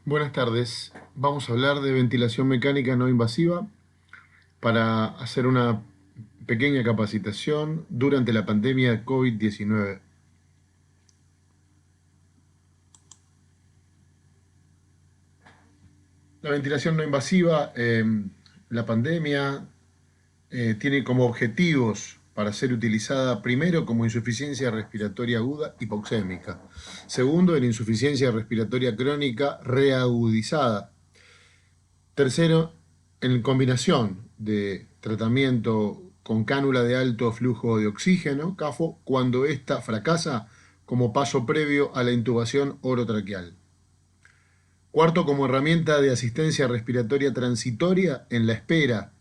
Buenas tardes. Vamos a hablar de ventilación mecánica no invasiva para hacer una pequeña capacitación durante la pandemia de COVID-19. La ventilación no invasiva, la pandemia, tiene como objetivos para ser utilizada primero como insuficiencia respiratoria aguda hipoxémica, segundo en insuficiencia respiratoria crónica reagudizada, tercero, en combinación de tratamiento con cánula de alto flujo de oxígeno, CAFO, cuando ésta fracasa como paso previo a la intubación orotraqueal. Cuarto, como herramienta de asistencia respiratoria transitoria en la espera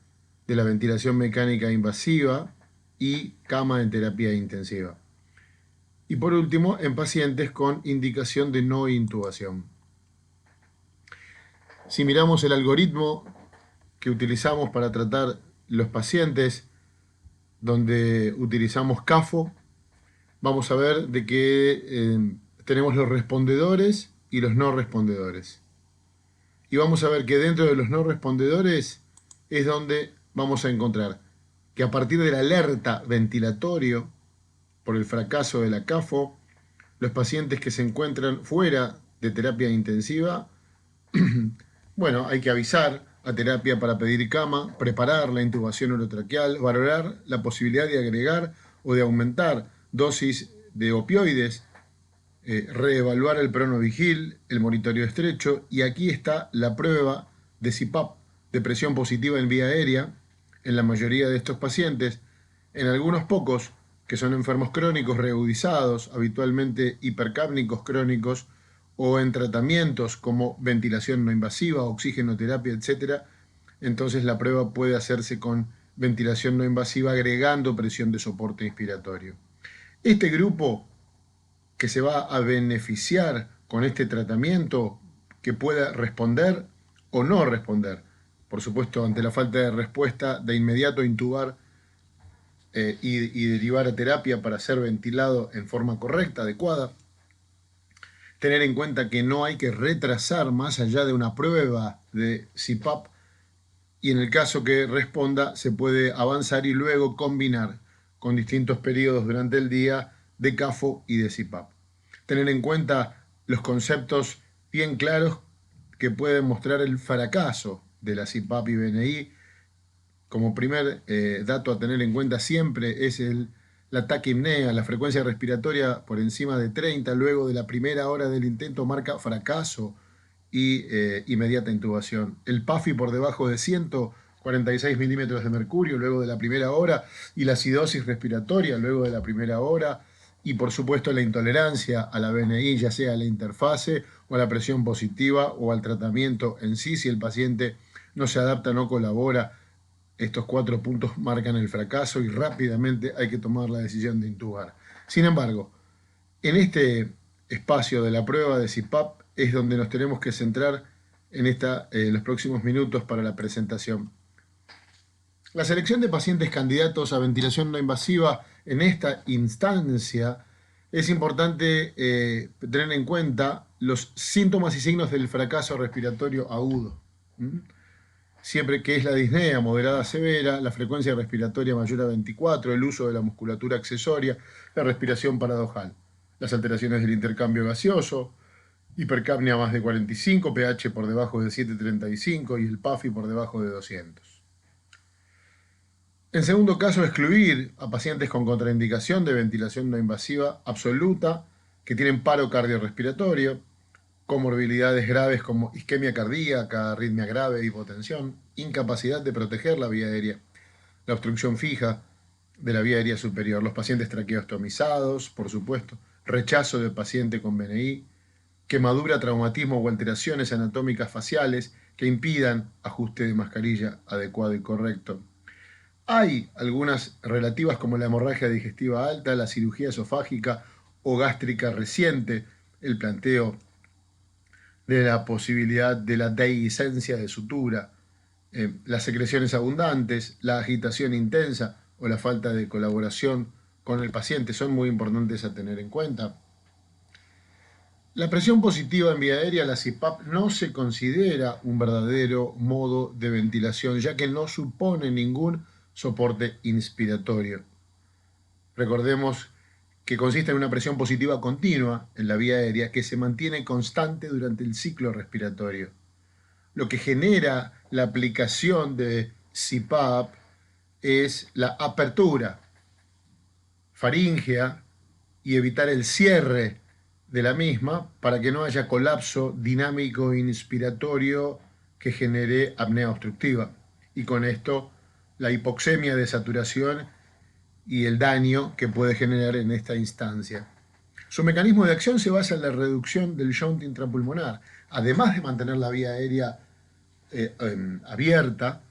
de la ventilación mecánica invasiva y cama en terapia intensiva. Y por último, en pacientes con indicación de no intubación. Si miramos el algoritmo que utilizamos para tratar los pacientes, donde utilizamos CAFO, vamos a ver de que tenemos los respondedores y los no respondedores. Y vamos a ver que dentro de los no respondedores es donde vamos a encontrar que a partir del alerta ventilatorio por el fracaso de la CAFO, los pacientes que se encuentran fuera de terapia intensiva, bueno, hay que avisar a terapia para pedir cama, preparar la intubación orotraqueal, valorar la posibilidad de agregar o de aumentar dosis de opioides, reevaluar el pronovigil, el monitoreo estrecho, y aquí está la prueba de CPAP, de presión positiva en vía aérea, en la mayoría de estos pacientes, en algunos pocos que son enfermos crónicos reagudizados, habitualmente hipercápnicos crónicos, o en tratamientos como ventilación no invasiva, oxigenoterapia, etc., entonces la prueba puede hacerse con ventilación no invasiva agregando presión de soporte inspiratorio. Este grupo que se va a beneficiar con este tratamiento, que pueda responder o no responder, por supuesto, ante la falta de respuesta, de inmediato intubar y derivar a terapia para ser ventilado en forma correcta, adecuada. Tener en cuenta que no hay que retrasar más allá de una prueba de CPAP, y en el caso que responda se puede avanzar y luego combinar con distintos periodos durante el día de CAFO y de CPAP. Tener en cuenta los conceptos bien claros que pueden mostrar el fracaso de la CPAP y BNI. Como primer dato a tener en cuenta siempre es la taquipnea, la frecuencia respiratoria por encima de 30 luego de la primera hora del intento marca fracaso y inmediata intubación. El PAFI por debajo de 146 milímetros de mercurio luego de la primera hora, y la acidosis respiratoria luego de la primera hora, y por supuesto la intolerancia a la BNI, ya sea a la interfase o a la presión positiva o al tratamiento en sí, si el paciente no se adapta, no colabora. Estos 4 puntos marcan el fracaso y rápidamente hay que tomar la decisión de intubar. Sin embargo, en este espacio de la prueba de CPAP es donde nos tenemos que centrar en los próximos minutos para la presentación. La selección de pacientes candidatos a ventilación no invasiva en esta instancia es importante tener en cuenta los síntomas y signos del fracaso respiratorio agudo. Siempre que es la disnea moderada severa, la frecuencia respiratoria mayor a 24, el uso de la musculatura accesoria, la respiración paradojal, las alteraciones del intercambio gaseoso, hipercapnia más de 45, pH por debajo de 7,35 y el PAFI por debajo de 200. En segundo caso, excluir a pacientes con contraindicación de ventilación no invasiva absoluta que tienen paro cardiorrespiratorio, comorbilidades graves como isquemia cardíaca, arritmia grave, hipotensión, incapacidad de proteger la vía aérea, la obstrucción fija de la vía aérea superior, los pacientes traqueostomizados, por supuesto, rechazo del paciente con BNI, quemadura, traumatismo o alteraciones anatómicas faciales que impidan ajuste de mascarilla adecuado y correcto. Hay algunas relativas como la hemorragia digestiva alta, la cirugía esofágica o gástrica reciente, el planteo de la posibilidad de la dehiscencia de sutura, las secreciones abundantes, la agitación intensa o la falta de colaboración con el paciente son muy importantes a tener en cuenta. La presión positiva en vía aérea, la CPAP, no se considera un verdadero modo de ventilación, ya que no supone ningún soporte inspiratorio. Recordemos que consiste en una presión positiva continua en la vía aérea que se mantiene constante durante el ciclo respiratorio. Lo que genera la aplicación de CPAP es la apertura faríngea y evitar el cierre de la misma para que no haya colapso dinámico inspiratorio que genere apnea obstructiva. Y con esto la hipoxemia de saturación y el daño que puede generar en esta instancia. Su mecanismo de acción se basa en la reducción del shunt intrapulmonar, además de mantener la vía aérea abierta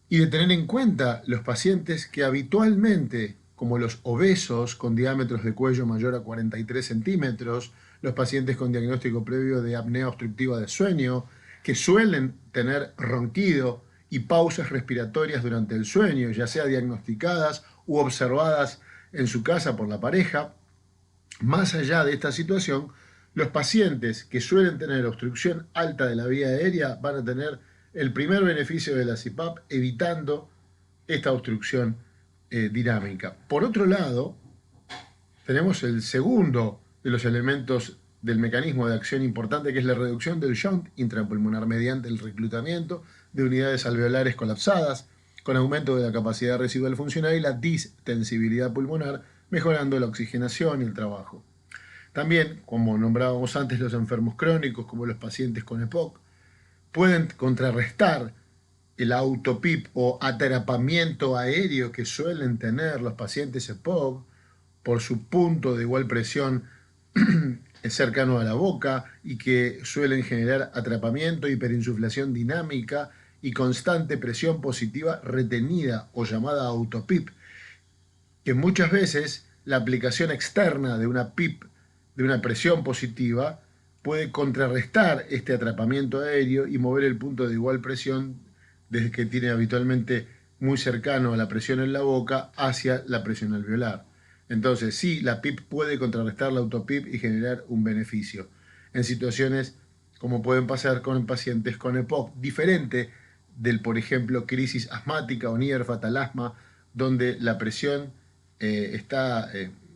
y de tener en cuenta los pacientes que habitualmente, como los obesos con diámetros de cuello mayor a 43 centímetros, los pacientes con diagnóstico previo de apnea obstructiva de sueño, que suelen tener ronquido y pausas respiratorias durante el sueño, ya sea diagnosticadas u observadas en su casa por la pareja. Más allá de esta situación, los pacientes que suelen tener obstrucción alta de la vía aérea van a tener el primer beneficio de la CPAP, evitando esta obstrucción dinámica. Por otro lado, tenemos el segundo de los elementos del mecanismo de acción importante, que es la reducción del shunt intrapulmonar mediante el reclutamiento de unidades alveolares colapsadas, con aumento de la capacidad residual funcional y la distensibilidad pulmonar, mejorando la oxigenación y el trabajo. También, como nombrábamos antes, los enfermos crónicos, como los pacientes con EPOC, pueden contrarrestar el autopip o atrapamiento aéreo que suelen tener los pacientes EPOC por su punto de igual presión cercano a la boca y que suelen generar atrapamiento, hiperinsuflación dinámica y constante presión positiva retenida o llamada autopip, que muchas veces la aplicación externa de una PIP, de una presión positiva, puede contrarrestar este atrapamiento aéreo y mover el punto de igual presión desde que tiene habitualmente muy cercano a la presión en la boca hacia la presión alveolar. Entonces, sí, la PIP puede contrarrestar la autopip y generar un beneficio en situaciones como pueden pasar con pacientes con EPOC, diferente del, por ejemplo, crisis asmática o NIER fatal asma, donde la presión está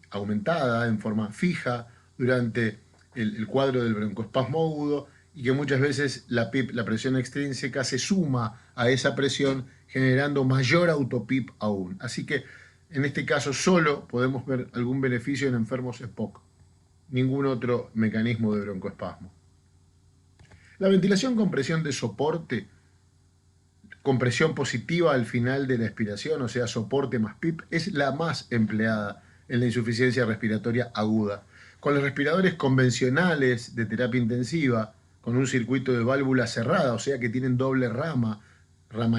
aumentada en forma fija durante el cuadro del broncoespasmo agudo y que muchas veces la PIP, la presión extrínseca, se suma a esa presión generando mayor autopip aún. Así que en este caso solo podemos ver algún beneficio en enfermos EPOC, ningún otro mecanismo de broncoespasmo. La ventilación con presión de soporte, con presión positiva al final de la expiración, o sea, soporte más PIP, es la más empleada en la insuficiencia respiratoria aguda. Con los respiradores convencionales de terapia intensiva, con un circuito de válvula cerrada, o sea que tienen doble rama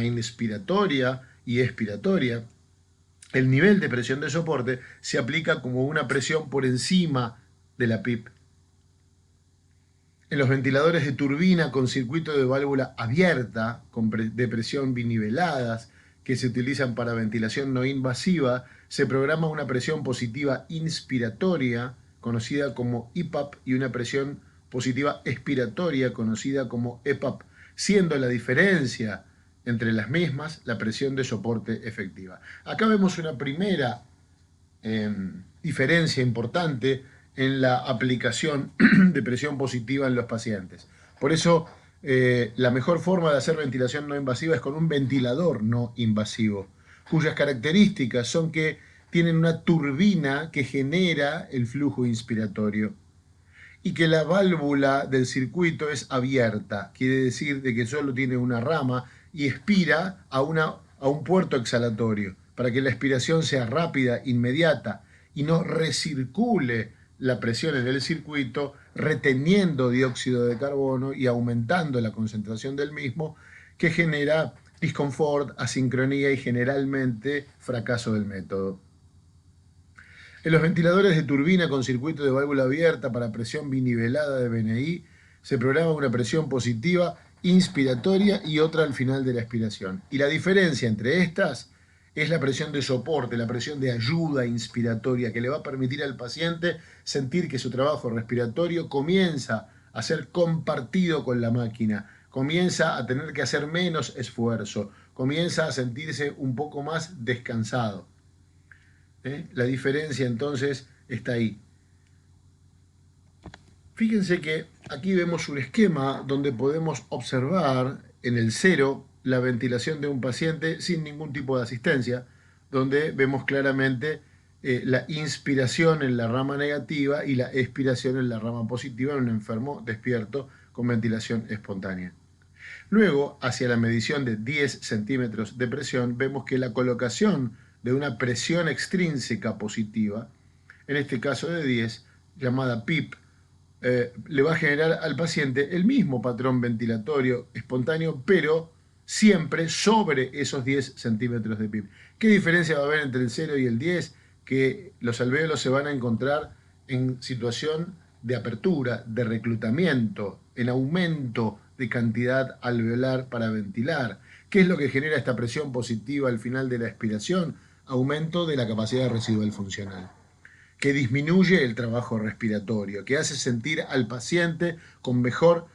inspiratoria y expiratoria, el nivel de presión de soporte se aplica como una presión por encima de la PIP. En los ventiladores de turbina con circuito de válvula abierta, de presión biniveladas, que se utilizan para ventilación no invasiva, se programa una presión positiva inspiratoria, conocida como IPAP, y una presión positiva expiratoria, conocida como EPAP, siendo la diferencia entre las mismas la presión de soporte efectiva. Acá vemos una primera diferencia importante en la aplicación de presión positiva en los pacientes. Por eso, la mejor forma de hacer ventilación no invasiva es con un ventilador no invasivo, cuyas características son que tienen una turbina que genera el flujo inspiratorio y que la válvula del circuito es abierta, quiere decir de que solo tiene una rama y expira a un puerto exhalatorio, para que la expiración sea rápida, inmediata y no recircule la presión en el circuito, reteniendo dióxido de carbono y aumentando la concentración del mismo, que genera disconfort, asincronía y generalmente fracaso del método. En los ventiladores de turbina con circuito de válvula abierta para presión binivelada de BNI se programa una presión positiva inspiratoria y otra al final de la expiración. Y la diferencia entre estas es la presión de soporte, la presión de ayuda inspiratoria que le va a permitir al paciente sentir que su trabajo respiratorio comienza a ser compartido con la máquina, comienza a tener que hacer menos esfuerzo, comienza a sentirse un poco más descansado. La diferencia entonces está ahí. Fíjense que aquí vemos un esquema donde podemos observar en el 0 la ventilación de un paciente sin ningún tipo de asistencia, donde vemos claramente la inspiración en la rama negativa y la expiración en la rama positiva en un enfermo despierto con ventilación espontánea. Luego, hacia la medición de 10 centímetros de presión, vemos que la colocación de una presión extrínseca positiva, en este caso de 10, llamada PIP, le va a generar al paciente el mismo patrón ventilatorio espontáneo, pero siempre sobre esos 10 centímetros de PIP. ¿Qué diferencia va a haber entre el 0 y el 10? Que los alvéolos se van a encontrar en situación de apertura, de reclutamiento, en aumento de cantidad alveolar para ventilar. ¿Qué es lo que genera esta presión positiva al final de la expiración? Aumento de la capacidad residual funcional, que disminuye el trabajo respiratorio, que hace sentir al paciente con mejor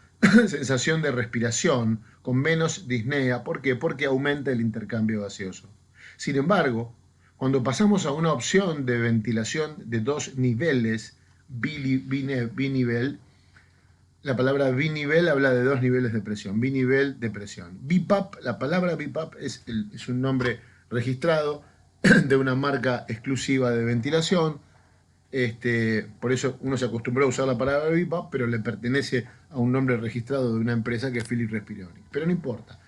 sensación de respiración, con menos disnea. ¿Por qué? Porque aumenta el intercambio gaseoso. Sin embargo, cuando pasamos a una opción de ventilación de 2 niveles, binivel, la palabra binivel habla de 2 niveles de presión, binivel de presión. BiPAP, la palabra BiPAP es un nombre registrado de una marca exclusiva de ventilación. Por eso uno se acostumbró a usar la palabra BiPAP, pero le pertenece a un nombre registrado de una empresa que es Philips Respironics. Pero no importa.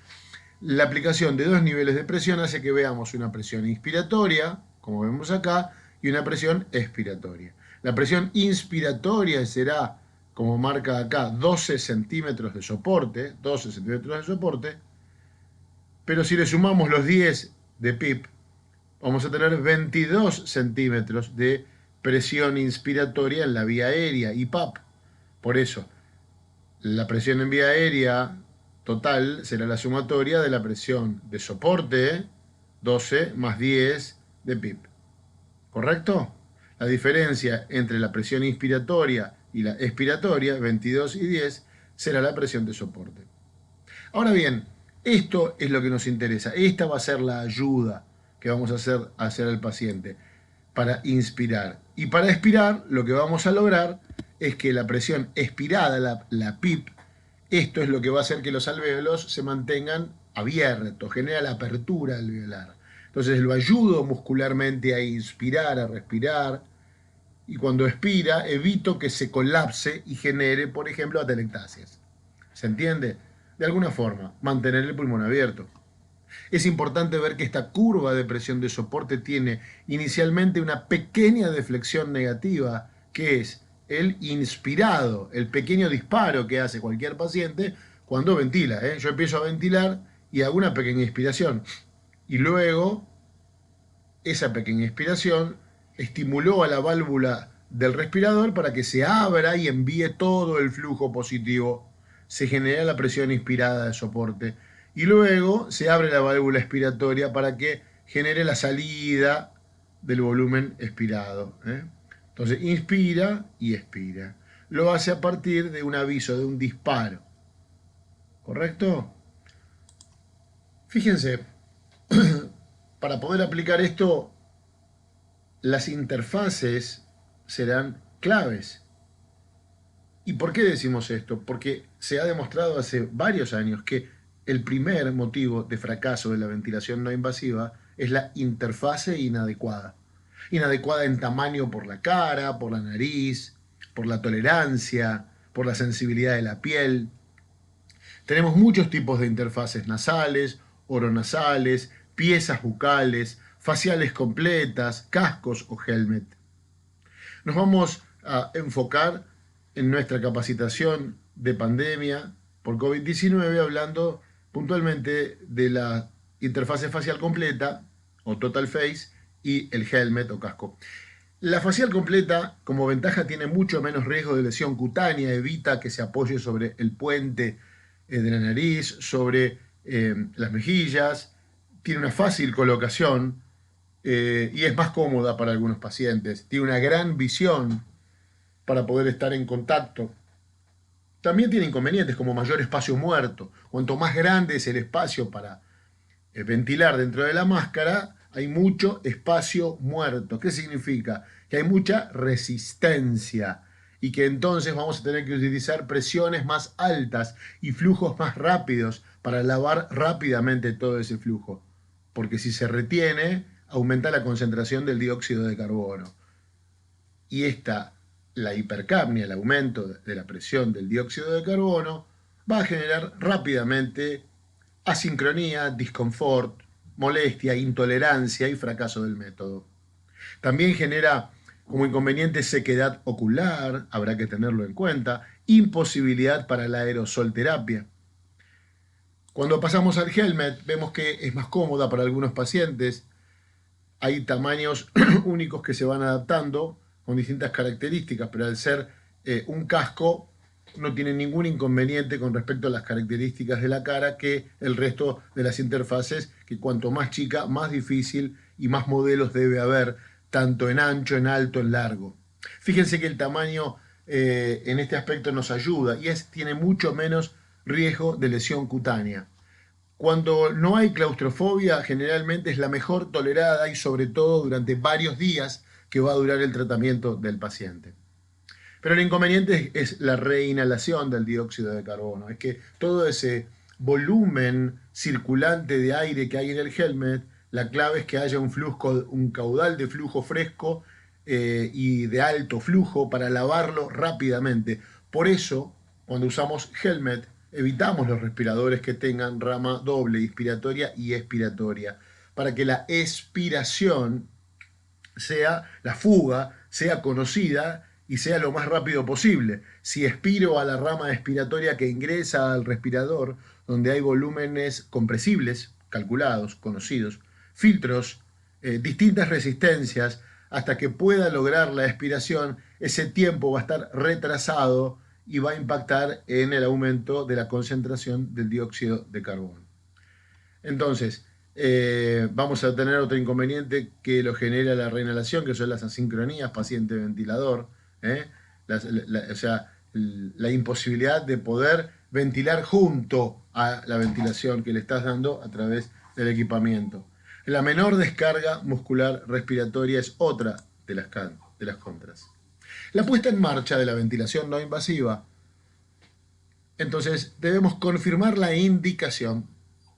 La aplicación de 2 niveles de presión hace que veamos una presión inspiratoria, como vemos acá, y una presión expiratoria. La presión inspiratoria será, como marca acá, 12 centímetros de soporte, pero si le sumamos los 10 de PIP, vamos a tener 22 centímetros de presión inspiratoria en la vía aérea, IPAP. Por eso, la presión en vía aérea total será la sumatoria de la presión de soporte, 12 más 10 de PIP. ¿Correcto? La diferencia entre la presión inspiratoria y la expiratoria, 22 y 10, será la presión de soporte. Ahora bien, esto es lo que nos interesa. Esta va a ser la ayuda que vamos a hacer al paciente para inspirar. Y para expirar, lo que vamos a lograr es que la presión expirada, la PIP, esto es lo que va a hacer que los alvéolos se mantengan abiertos, genera la apertura alveolar. Entonces lo ayudo muscularmente a inspirar, a respirar, y cuando expira evito que se colapse y genere, por ejemplo, atelectasias. ¿Se entiende? De alguna forma, mantener el pulmón abierto. Es importante ver que esta curva de presión de soporte tiene inicialmente una pequeña deflexión negativa, que es el inspirado, el pequeño disparo que hace cualquier paciente cuando ventila. Yo empiezo a ventilar y hago una pequeña inspiración. Y luego, esa pequeña inspiración estimuló a la válvula del respirador para que se abra y envíe todo el flujo positivo. Se genera la presión inspirada de soporte. Y luego se abre la válvula expiratoria para que genere la salida del volumen expirado. Entonces inspira y expira. Lo hace a partir de un aviso, de un disparo. ¿Correcto? Fíjense, para poder aplicar esto, las interfaces serán claves. ¿Y por qué decimos esto? Porque se ha demostrado hace varios años que el primer motivo de fracaso de la ventilación no invasiva es la interfase inadecuada. Inadecuada en tamaño por la cara, por la nariz, por la tolerancia, por la sensibilidad de la piel. Tenemos muchos tipos de interfaces nasales, oronasales, piezas bucales, faciales completas, cascos o helmet. Nos vamos a enfocar en nuestra capacitación de pandemia por COVID-19 hablando puntualmente de la interfase facial completa o total face y el helmet o casco. La facial completa, como ventaja, tiene mucho menos riesgo de lesión cutánea, evita que se apoye sobre el puente de la nariz, sobre las mejillas, tiene una fácil colocación, y es más cómoda para algunos pacientes. Tiene una gran visión para poder estar en contacto. También tiene inconvenientes como mayor espacio muerto. Cuanto más grande es el espacio para ventilar dentro de la máscara, hay mucho espacio muerto. ¿Qué significa? Que hay mucha resistencia y que entonces vamos a tener que utilizar presiones más altas y flujos más rápidos para lavar rápidamente todo ese flujo. Porque si se retiene, aumenta la concentración del dióxido de carbono. Y la hipercapnia, el aumento de la presión del dióxido de carbono, va a generar rápidamente asincronía, disconfort, molestia, intolerancia y fracaso del método. También genera como inconveniente sequedad ocular, habrá que tenerlo en cuenta, imposibilidad para la aerosolterapia. Cuando pasamos al helmet, vemos que es más cómoda para algunos pacientes. Hay tamaños únicos que se van adaptando con distintas características, pero al ser un casco no tiene ningún inconveniente con respecto a las características de la cara que el resto de las interfaces, que cuanto más chica, más difícil y más modelos debe haber, tanto en ancho, en alto, en largo. Fíjense que el tamaño en este aspecto nos ayuda y tiene mucho menos riesgo de lesión cutánea. Cuando no hay claustrofobia, generalmente es la mejor tolerada y sobre todo durante varios días que va a durar el tratamiento del paciente. Pero el inconveniente es la reinhalación del dióxido de carbono. Es que todo ese volumen circulante de aire que hay en el helmet, la clave es que haya un caudal de flujo fresco y de alto flujo para lavarlo rápidamente. Por eso, cuando usamos helmet, evitamos los respiradores que tengan rama doble, inspiratoria y expiratoria, para que la expiración la fuga sea conocida y sea lo más rápido posible. Si expiro a la rama expiratoria que ingresa al respirador, donde hay volúmenes compresibles, calculados, conocidos, filtros, distintas resistencias, hasta que pueda lograr la expiración, ese tiempo va a estar retrasado y va a impactar en el aumento de la concentración del dióxido de carbono. Entonces, vamos a tener otro inconveniente que lo genera la reinhalación, que son las asincronías paciente-ventilador, o sea, la imposibilidad de poder ventilar junto a la ventilación que le estás dando a través del equipamiento. La menor descarga muscular respiratoria es otra de las contras. La puesta en marcha de la ventilación no invasiva. Entonces, debemos confirmar la indicación,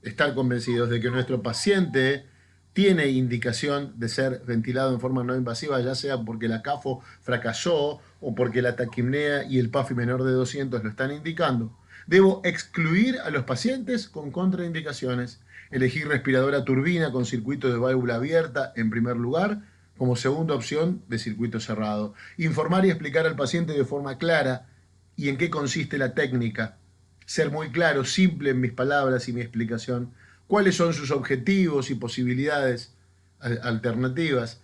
estar convencidos de que nuestro paciente tiene indicación de ser ventilado en forma no invasiva, ya sea porque la CAFO fracasó o porque la taquipnea y el PAFI menor de 200 lo están indicando. Debo excluir a los pacientes con contraindicaciones, elegir respiradora turbina con circuito de válvula abierta en primer lugar, como segunda opción de circuito cerrado. Informar y explicar al paciente de forma clara y en qué consiste la técnica. Ser muy claro, simple en mis palabras y mi explicación. ¿Cuáles son sus objetivos y posibilidades alternativas?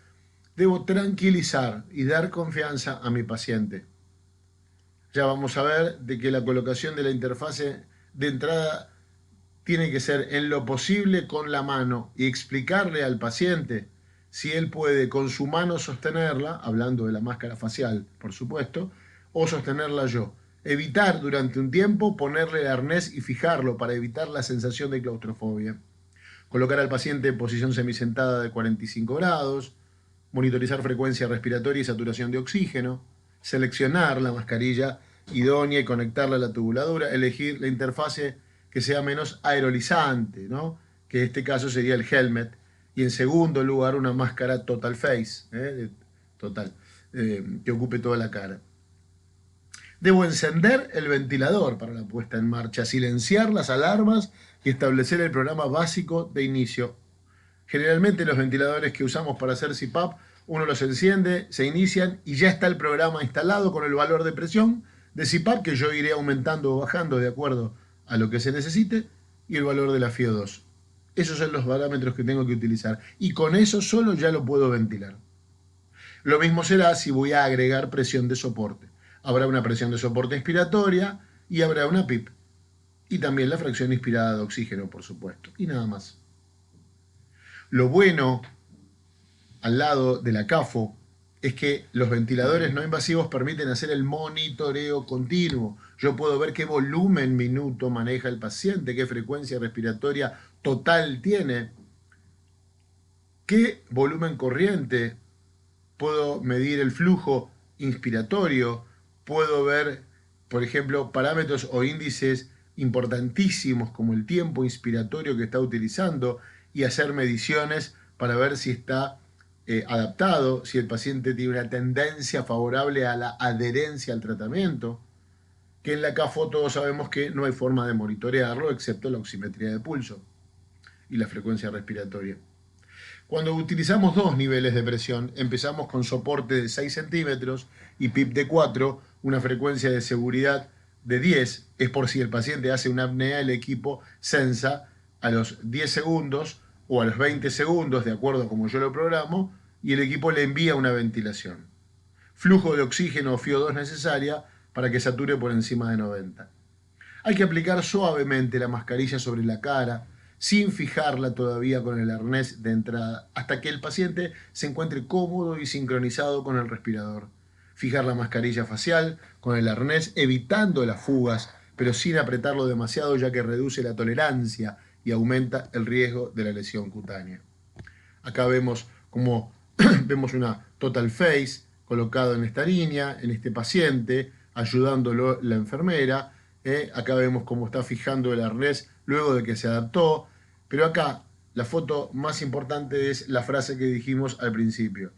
Debo tranquilizar y dar confianza a mi paciente. Ya vamos a ver de que la colocación de la interfase de entrada tiene que ser en lo posible con la mano y explicarle al paciente si él puede con su mano sostenerla, hablando de la máscara facial, por supuesto, o sostenerla yo. Evitar durante un tiempo ponerle el arnés y fijarlo para evitar la sensación de claustrofobia. Colocar al paciente en posición semisentada de 45 grados, monitorizar frecuencia respiratoria y saturación de oxígeno, seleccionar la mascarilla idónea y conectarla a la tubuladura, elegir la interfase que sea menos aerolizante, ¿no? Que en este caso sería el helmet, y en segundo lugar una máscara total face, que ocupe toda la cara. Debo encender el ventilador para la puesta en marcha, silenciar las alarmas y establecer el programa básico de inicio. Generalmente los ventiladores que usamos para hacer CPAP, uno los enciende, se inician y ya está el programa instalado con el valor de presión de CPAP que yo iré aumentando o bajando de acuerdo a lo que se necesite y el valor de la FiO2. Esos son los parámetros que tengo que utilizar y con eso solo ya lo puedo ventilar. Lo mismo será si voy a agregar presión de soporte. Habrá una presión de soporte inspiratoria y habrá una PIP. Y también la fracción inspirada de oxígeno, por supuesto. Y nada más. Lo bueno al lado de la CAFO es que los ventiladores no invasivos permiten hacer el monitoreo continuo. Yo puedo ver qué volumen minuto maneja el paciente, qué frecuencia respiratoria total tiene, qué volumen corriente, puedo medir el flujo inspiratorio, puedo ver, por ejemplo, parámetros o índices importantísimos como el tiempo inspiratorio que está utilizando y hacer mediciones para ver si está adaptado, si el paciente tiene una tendencia favorable a la adherencia al tratamiento, que en la CAFO todos sabemos que no hay forma de monitorearlo excepto la oximetría de pulso y la frecuencia respiratoria. Cuando utilizamos dos niveles de presión, empezamos con soporte de 6 centímetros y PIP de 4, una frecuencia de seguridad de 10, es por si el paciente hace una apnea, el equipo sensa a los 10 segundos o a los 20 segundos, de acuerdo a como yo lo programo, y el equipo le envía una ventilación. Flujo de oxígeno o FiO2 necesaria para que sature por encima de 90. Hay que aplicar suavemente la mascarilla sobre la cara, sin fijarla todavía con el arnés de entrada, hasta que el paciente se encuentre cómodo y sincronizado con el respirador. Fijar la mascarilla facial con el arnés, evitando las fugas, pero sin apretarlo demasiado, ya que reduce la tolerancia y aumenta el riesgo de la lesión cutánea. Acá vemos como vemos una total face colocado en esta línea, en este paciente, ayudándolo la enfermera. Acá vemos cómo está fijando el arnés luego de que se adaptó. Pero acá la foto más importante es la frase que dijimos al principio.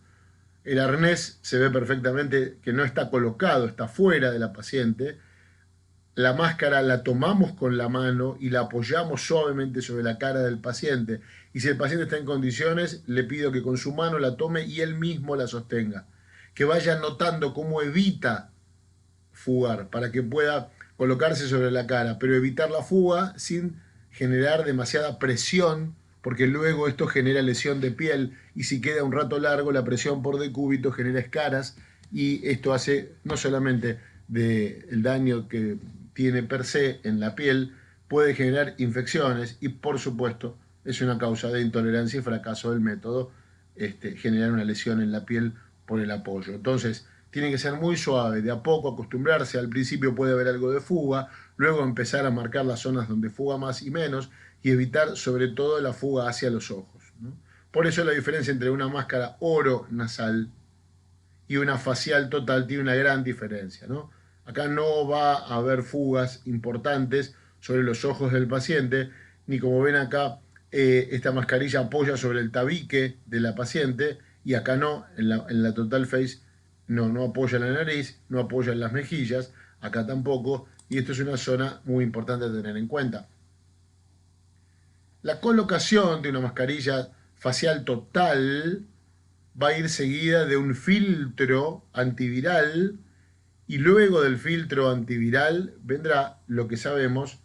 El arnés se ve perfectamente que no está colocado, está fuera de la paciente. La máscara la tomamos con la mano y la apoyamos suavemente sobre la cara del paciente. Y si el paciente está en condiciones, le pido que con su mano la tome y él mismo la sostenga. Que vaya notando cómo evita fugar para que pueda colocarse sobre la cara, pero evitar la fuga sin generar demasiada presión, porque luego esto genera lesión de piel y si queda un rato largo la presión por decúbito genera escaras y esto hace no solamente el daño que tiene per se en la piel, puede generar infecciones y por supuesto es una causa de intolerancia y fracaso del método generar una lesión en la piel por el apoyo. Entonces tiene que ser muy suave, de a poco acostumbrarse. Al principio puede haber algo de fuga, luego empezar a marcar las zonas donde fuga más y menos y evitar sobre todo la fuga hacia los ojos, ¿no? Por eso la diferencia entre una máscara oro nasal y una facial total tiene una gran diferencia, ¿no? Acá no va a haber fugas importantes sobre los ojos del paciente, ni como ven acá, esta mascarilla apoya sobre el tabique de la paciente y acá no, en la total face no apoya la nariz, no apoya en las mejillas, acá tampoco, y esto es una zona muy importante a tener en cuenta. La colocación de una mascarilla facial total va a ir seguida de un filtro antiviral y luego del filtro antiviral vendrá lo que sabemos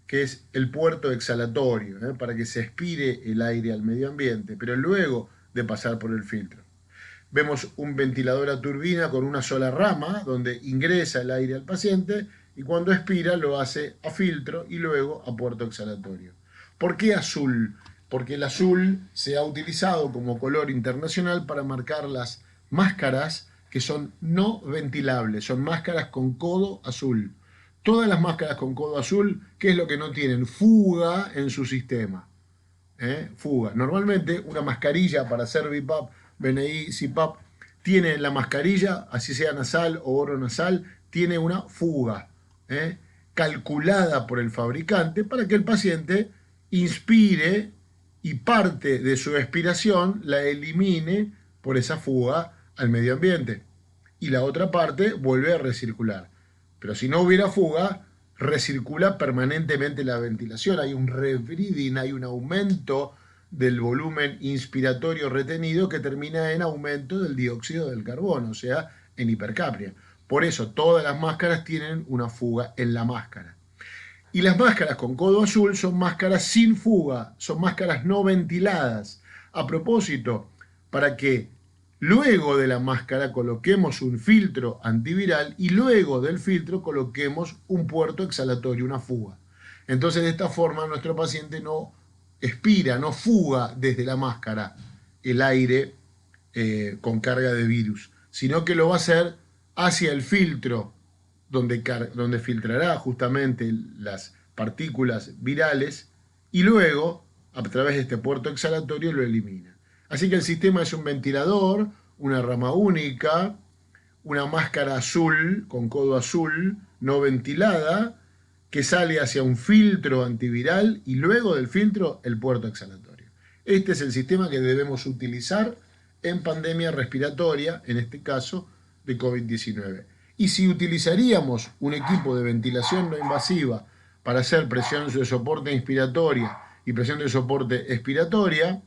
que es el puerto exhalatorio, para que se expire el aire al medio ambiente, pero luego de pasar por el filtro. Vemos un ventilador a turbina con una sola rama donde ingresa el aire al paciente y cuando expira lo hace a filtro y luego a puerto exhalatorio. ¿Por qué azul? Porque el azul se ha utilizado como color internacional para marcar las máscaras que son no ventilables, son máscaras con codo azul. Todas las máscaras con codo azul, ¿qué es lo que no tienen? Fuga en su sistema. Fuga. Normalmente una mascarilla para hacer BiPAP, BNI, CPAP, tiene la mascarilla, así sea nasal o oronasal, tiene una fuga calculada por el fabricante para que el paciente inspire y parte de su expiración la elimine por esa fuga al medio ambiente. Y la otra parte vuelve a recircular. Pero si no hubiera fuga, recircula permanentemente la ventilación. Hay un rebreathing, hay un aumento del volumen inspiratorio retenido que termina en aumento del dióxido del carbono, o sea, en hipercapnia. Por eso todas las máscaras tienen una fuga en la máscara. Y las máscaras con codo azul son máscaras sin fuga, son máscaras no ventiladas. A propósito, para que luego de la máscara coloquemos un filtro antiviral y luego del filtro coloquemos un puerto exhalatorio, una fuga. Entonces de esta forma nuestro paciente no expira, no fuga desde la máscara el aire con carga de virus, sino que lo va a hacer hacia el filtro, donde filtrará justamente las partículas virales y luego, a través de este puerto exhalatorio, lo elimina. Así que el sistema es un ventilador, una rama única, una máscara azul, con codo azul, no ventilada, que sale hacia un filtro antiviral y luego del filtro el puerto exhalatorio. Este es el sistema que debemos utilizar en pandemia respiratoria, en este caso de COVID-19. Y si utilizaríamos un equipo de ventilación no invasiva para hacer presión de soporte inspiratoria y presión de soporte expiratoria,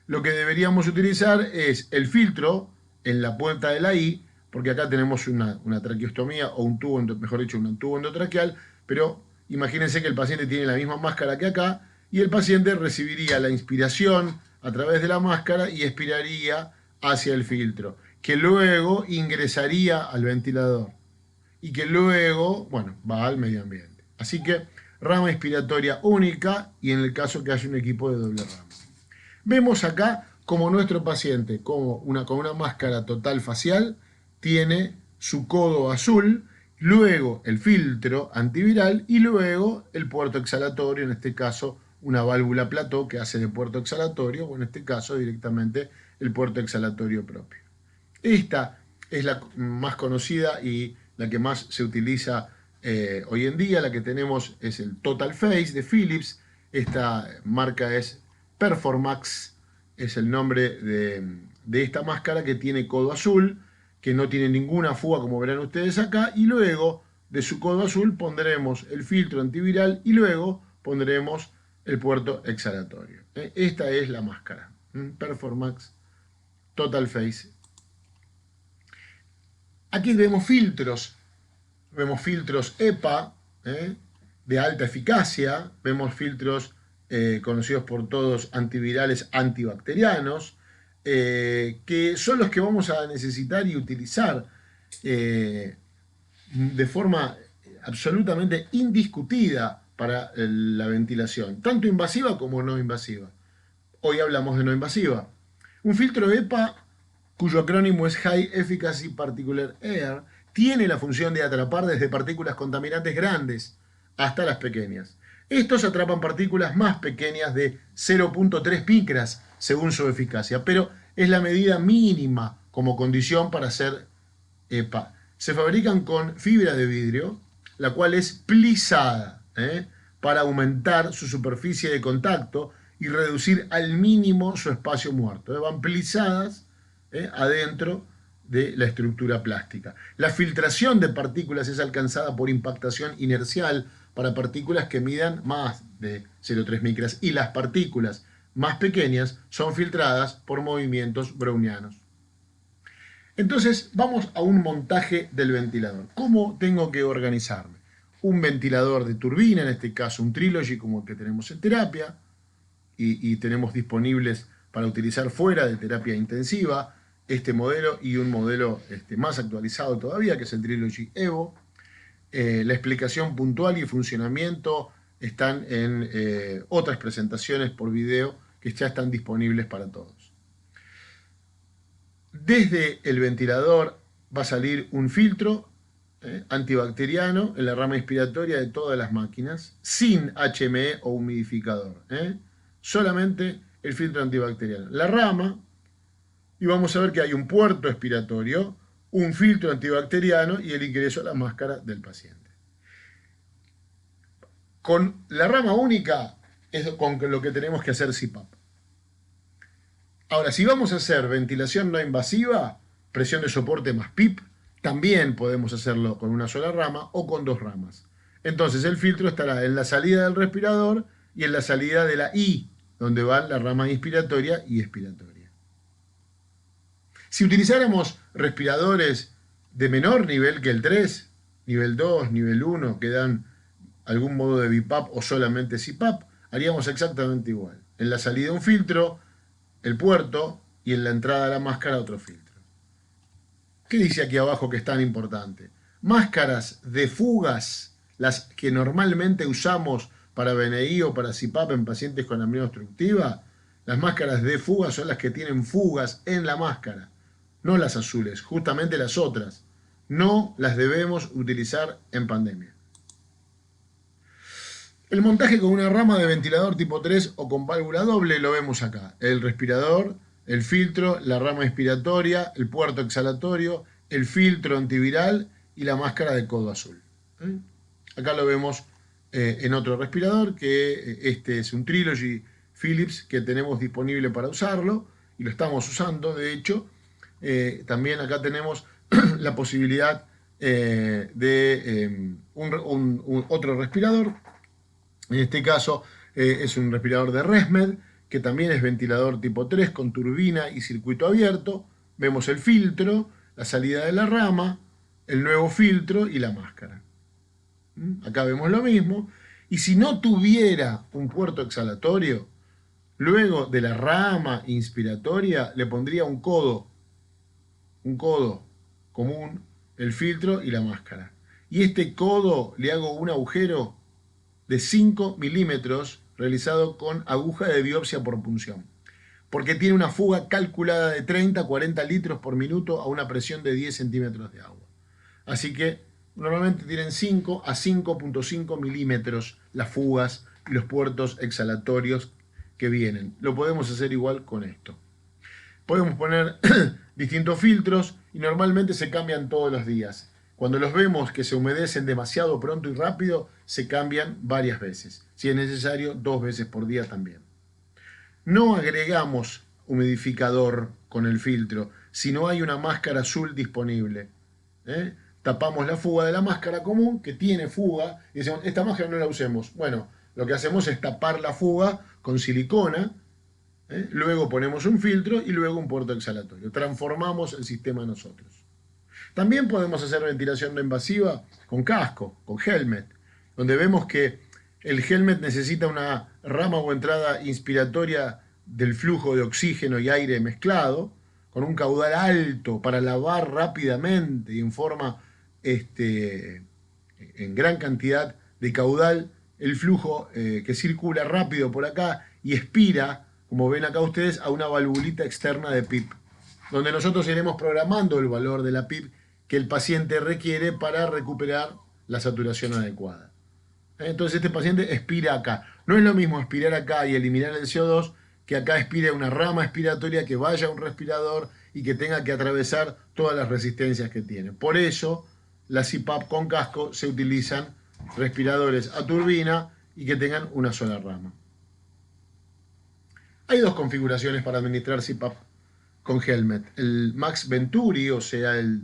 lo que deberíamos utilizar es el filtro en la puerta de la I, porque acá tenemos una traqueostomía o un tubo, mejor dicho, un tubo endotraqueal, pero imagínense que el paciente tiene la misma máscara que acá y el paciente recibiría la inspiración a través de la máscara y expiraría hacia el filtro, que luego ingresaría al ventilador y que luego, bueno, va al medio ambiente. Así que rama inspiratoria única y en el caso que haya un equipo de doble rama. Vemos acá como nuestro paciente con una máscara total facial tiene su codo azul, luego el filtro antiviral y luego el puerto exhalatorio, en este caso una válvula plató que hace de puerto exhalatorio, o en este caso directamente el puerto exhalatorio propio. Esta es la más conocida y la que más se utiliza hoy en día. La que tenemos es el Total Face de Philips. Esta marca es Performax, es el nombre de esta máscara, que tiene codo azul, que no tiene ninguna fuga, como verán ustedes acá, y luego de su codo azul pondremos el filtro antiviral y luego pondremos el puerto exhalatorio. Esta es la máscara, Performax Total Face. Aquí vemos filtros EPA de alta eficacia, vemos filtros conocidos por todos antivirales antibacterianos, que son los que vamos a necesitar y utilizar de forma absolutamente indiscutida para la ventilación, tanto invasiva como no invasiva. Hoy hablamos de no invasiva. Un filtro EPA, cuyo acrónimo es High Efficacy Particulate Air, tiene la función de atrapar desde partículas contaminantes grandes hasta las pequeñas. Estos atrapan partículas más pequeñas de 0.3 micras según su eficacia, pero es la medida mínima como condición para hacer EPA. Se fabrican con fibra de vidrio, la cual es plisada para aumentar su superficie de contacto y reducir al mínimo su espacio muerto. Van plisadas adentro de la estructura plástica. La filtración de partículas es alcanzada por impactación inercial para partículas que midan más de 0,3 micras y las partículas más pequeñas son filtradas por movimientos brownianos. Entonces vamos a un montaje del ventilador. ¿Cómo tengo que organizarme? Un ventilador de turbina, en este caso un Trilogy como el que tenemos en terapia y tenemos disponibles para utilizar fuera de terapia intensiva, este modelo y un modelo más actualizado todavía, que es el Trilogy Evo. La explicación puntual y funcionamiento están en otras presentaciones por video que ya están disponibles para todos. Desde el ventilador va a salir un filtro antibacteriano en la rama inspiratoria de todas las máquinas, sin HME o humidificador. Solamente el filtro antibacteriano. La rama, y vamos a ver que hay un puerto expiratorio, un filtro antibacteriano y el ingreso a la máscara del paciente. Con la rama única es con lo que tenemos que hacer CPAP. Ahora, si vamos a hacer ventilación no invasiva, presión de soporte más PIP, también podemos hacerlo con una sola rama o con dos ramas. Entonces el filtro estará en la salida del respirador y en la salida de la I, donde van la rama inspiratoria y expiratoria. Si utilizáramos respiradores de menor nivel que el 3, nivel 2, nivel 1, que dan algún modo de BiPAP o solamente CPAP, haríamos exactamente igual. En la salida un filtro, el puerto, y en la entrada a la máscara otro filtro. ¿Qué dice aquí abajo que es tan importante? Máscaras de fugas, las que normalmente usamos para BNI o para CPAP en pacientes con apnea obstructiva, Las máscaras de fuga son las que tienen fugas en la máscara, no las azules, justamente las otras. No las debemos utilizar en pandemia. El montaje con una rama de ventilador tipo 3 o con válvula doble lo vemos acá. El respirador, el filtro, la rama inspiratoria, el puerto exhalatorio, el filtro antiviral y la máscara de codo azul. Acá lo vemos en otro respirador, que este es un Trilogy Philips que tenemos disponible para usarlo y lo estamos usando, de hecho. También acá tenemos la posibilidad de otro respirador. En este caso es un respirador de ResMed, que también es ventilador tipo 3 con turbina y circuito abierto. Vemos el filtro, la salida de la rama, el nuevo filtro y la máscara. Acá vemos lo mismo. Y si no tuviera un puerto exhalatorio, luego de la rama inspiratoria le pondría un codo común, el filtro y la máscara. Y este codo le hago un agujero de 5 milímetros realizado con aguja de biopsia por punción, porque tiene una fuga calculada de 30 a 40 litros por minuto a una presión de 10 centímetros de agua. Así que normalmente tienen 5 a 5.5 milímetros las fugas y los puertos exhalatorios que vienen. Lo podemos hacer igual con esto. Podemos poner distintos filtros y normalmente se cambian todos los días. Cuando los vemos que se humedecen demasiado pronto y rápido, se cambian varias veces. Si es necesario, 2 veces por día también. No agregamos humidificador con el filtro si no hay una máscara azul disponible. Tapamos la fuga de la máscara común, que tiene fuga, y decimos, esta máscara no la usemos. Bueno, lo que hacemos es tapar la fuga con silicona, luego ponemos un filtro y luego un puerto exhalatorio. Transformamos el sistema nosotros. También podemos hacer ventilación no invasiva con casco, con helmet, donde vemos que el helmet necesita una rama o entrada inspiratoria del flujo de oxígeno y aire mezclado, con un caudal alto para lavar rápidamente y en forma, en gran cantidad de caudal, el flujo que circula rápido por acá y expira, como ven acá ustedes, a una valvulita externa de PIP, donde nosotros iremos programando el valor de la PIP que el paciente requiere para recuperar la saturación adecuada. Entonces este paciente expira acá. No es lo mismo expirar acá y eliminar el CO2 que acá expire una rama expiratoria que vaya a un respirador y que tenga que atravesar todas las resistencias que tiene. Por eso la CPAP con casco se utilizan respiradores a turbina y que tengan una sola rama. Hay 2 configuraciones para administrar CPAP con helmet. El Max Venturi, o sea, el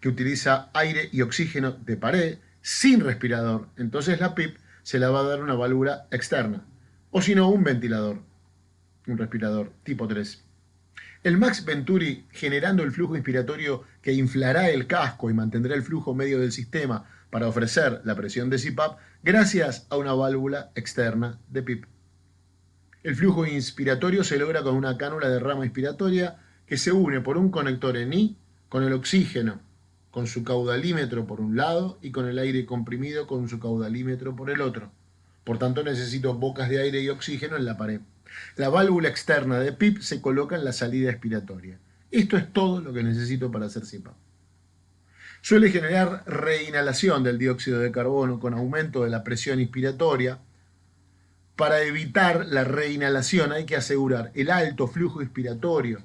que utiliza aire y oxígeno de pared, sin respirador. Entonces la PIP se la va a dar una válvula externa. O si no, un ventilador, un respirador tipo 3. El Max Venturi, generando el flujo inspiratorio que inflará el casco y mantendrá el flujo medio del sistema para ofrecer la presión de CPAP, gracias a una válvula externa de PIP. El flujo inspiratorio se logra con una cánula de rama inspiratoria que se une por un conector en I con el oxígeno, con su caudalímetro por un lado y con el aire comprimido con su caudalímetro por el otro. Por tanto, necesito bocas de aire y oxígeno en la pared. La válvula externa de PIP se coloca en la salida expiratoria. Esto es todo lo que necesito para hacer CPAP. Suele generar reinhalación del dióxido de carbono con aumento de la presión inspiratoria. Para evitar la reinhalación hay que asegurar el alto flujo inspiratorio,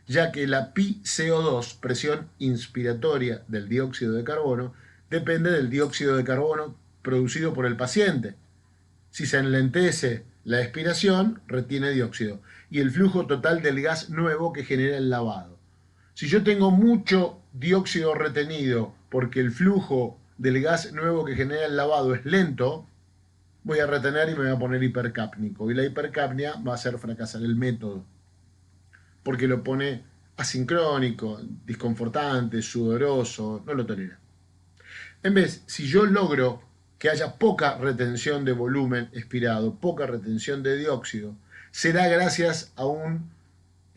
ya que la PiCO2, presión inspiratoria del dióxido de carbono, depende del dióxido de carbono producido por el paciente. Si se enlentece la expiración, retiene dióxido, y el flujo total del gas nuevo que genera el lavado. Si yo tengo mucho dióxido retenido porque el flujo del gas nuevo que genera el lavado es lento, voy a retener y me voy a poner hipercápnico, y la hipercapnia va a hacer fracasar el método, porque lo pone asincrónico, disconfortante, sudoroso, no lo tolera. En vez, si yo logro que haya poca retención de volumen expirado, poca retención de dióxido, será gracias a un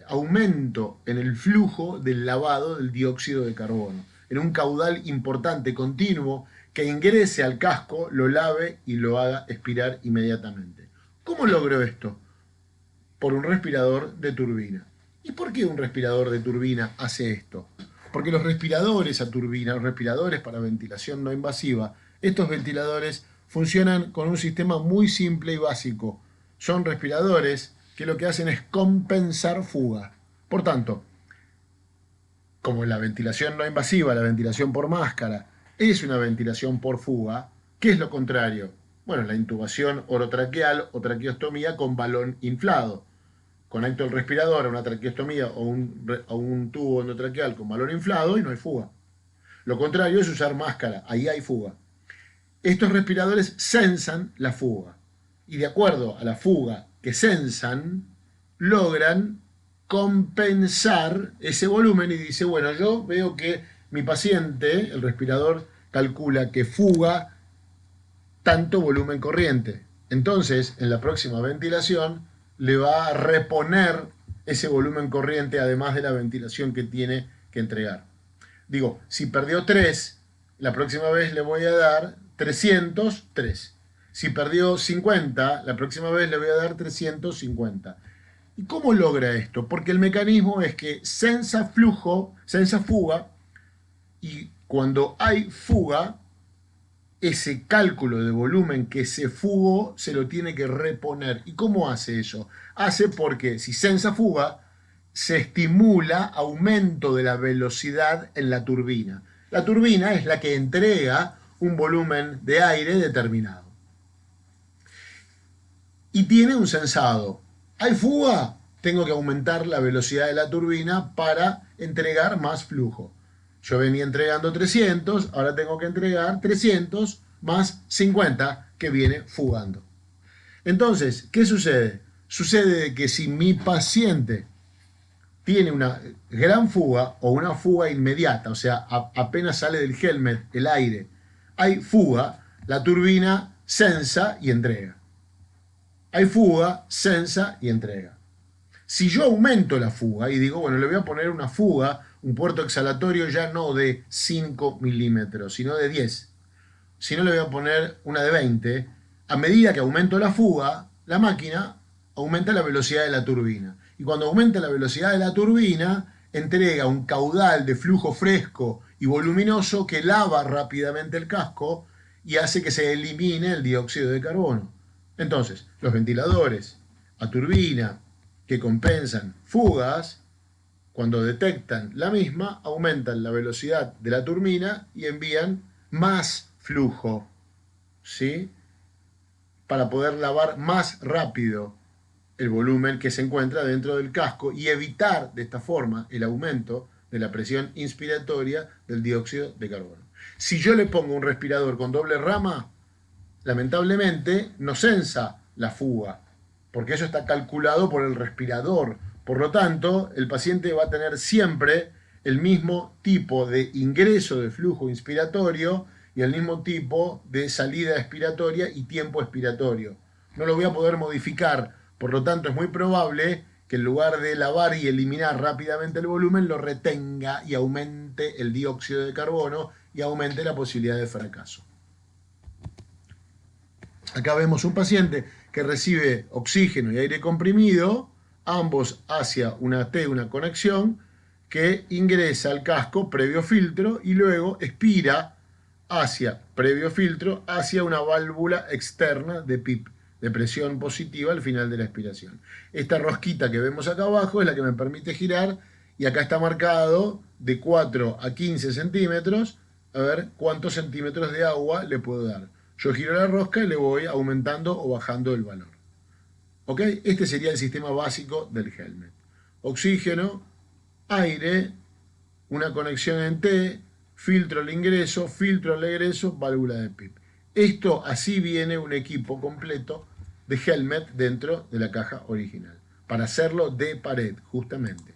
aumento en el flujo del lavado del dióxido de carbono, en un caudal importante, continuo, que ingrese al casco, lo lave y lo haga expirar inmediatamente. ¿Cómo logro esto? por un respirador de turbina. ¿Y por qué un respirador de turbina hace esto? Porque los respiradores a turbina, los respiradores para ventilación no invasiva, estos ventiladores funcionan con un sistema muy simple y básico. Son respiradores que lo que hacen es compensar fuga. Por tanto, como la ventilación no invasiva, la ventilación por máscara, es una ventilación por fuga, ¿qué es lo contrario? Bueno, la intubación orotraqueal o traqueostomía con balón inflado. Conecto el respirador a una traqueostomía o un tubo endotraqueal con balón inflado y no hay fuga. Lo contrario es usar máscara, ahí hay fuga. Estos respiradores sensan la fuga y de acuerdo a la fuga que sensan, logran compensar ese volumen y dice, bueno, yo veo que mi paciente, el respirador, calcula que fuga tanto volumen corriente. Entonces, en la próxima ventilación, le va a reponer ese volumen corriente además de la ventilación que tiene que entregar. Digo, si perdió 3, la próxima vez le voy a dar 303. Si perdió 50, la próxima vez le voy a dar 350. ¿Y cómo logra esto? Porque el mecanismo es que sensa fuga, y cuando hay fuga, ese cálculo de volumen que se fugó se lo tiene que reponer. ¿Y cómo hace eso? Hace porque si sensa fuga, se estimula aumento de la velocidad en la turbina. La turbina es la que entrega un volumen de aire determinado. Y tiene un sensado. ¿Hay fuga? Tengo que aumentar la velocidad de la turbina para entregar más flujo. Yo venía entregando 300, ahora tengo que entregar 300 más 50 que viene fugando. Entonces, ¿qué sucede? Sucede que si mi paciente tiene una gran fuga o una fuga inmediata, o sea, apenas sale del helmet el aire, hay fuga, la turbina sensa y entrega. Hay fuga, sensa y entrega. Si yo aumento la fuga y digo, bueno, le voy a poner una fuga, un puerto exhalatorio ya no de 5 milímetros, sino de 10. Si no, le voy a poner una de 20. A medida que aumento la fuga, la máquina aumenta la velocidad de la turbina. Y cuando aumenta la velocidad de la turbina, entrega un caudal de flujo fresco y voluminoso que lava rápidamente el casco y hace que se elimine el dióxido de carbono. Entonces, los ventiladores a turbina que compensan fugas, cuando detectan la misma, aumentan la velocidad de la turbina y envían más flujo, ¿sí? Para poder lavar más rápido el volumen que se encuentra dentro del casco y evitar de esta forma el aumento de la presión inspiratoria del dióxido de carbono. Si yo le pongo un respirador con doble rama, lamentablemente no sensa la fuga, porque eso está calculado por el respirador. Por lo tanto, el paciente va a tener siempre el mismo tipo de ingreso de flujo inspiratorio y el mismo tipo de salida expiratoria y tiempo expiratorio. No lo voy a poder modificar, por lo tanto es muy probable que en lugar de lavar y eliminar rápidamente el volumen, lo retenga y aumente el dióxido de carbono y aumente la posibilidad de fracaso. Acá vemos un paciente que recibe oxígeno y aire comprimido, ambos hacia una T, una conexión, que ingresa al casco previo filtro y luego expira previo filtro, hacia una válvula externa de PIP, de presión positiva al final de la expiración. Esta rosquita que vemos acá abajo es la que me permite girar y acá está marcado de 4 a 15 centímetros, a ver cuántos centímetros de agua le puedo dar. Yo giro la rosca y le voy aumentando o bajando el valor. ¿Ok? Este sería el sistema básico del helmet. Oxígeno, aire, una conexión en T, filtro al ingreso, filtro al egreso, válvula de PIP. Esto así viene un equipo completo de helmet dentro de la caja original, para hacerlo de pared, justamente.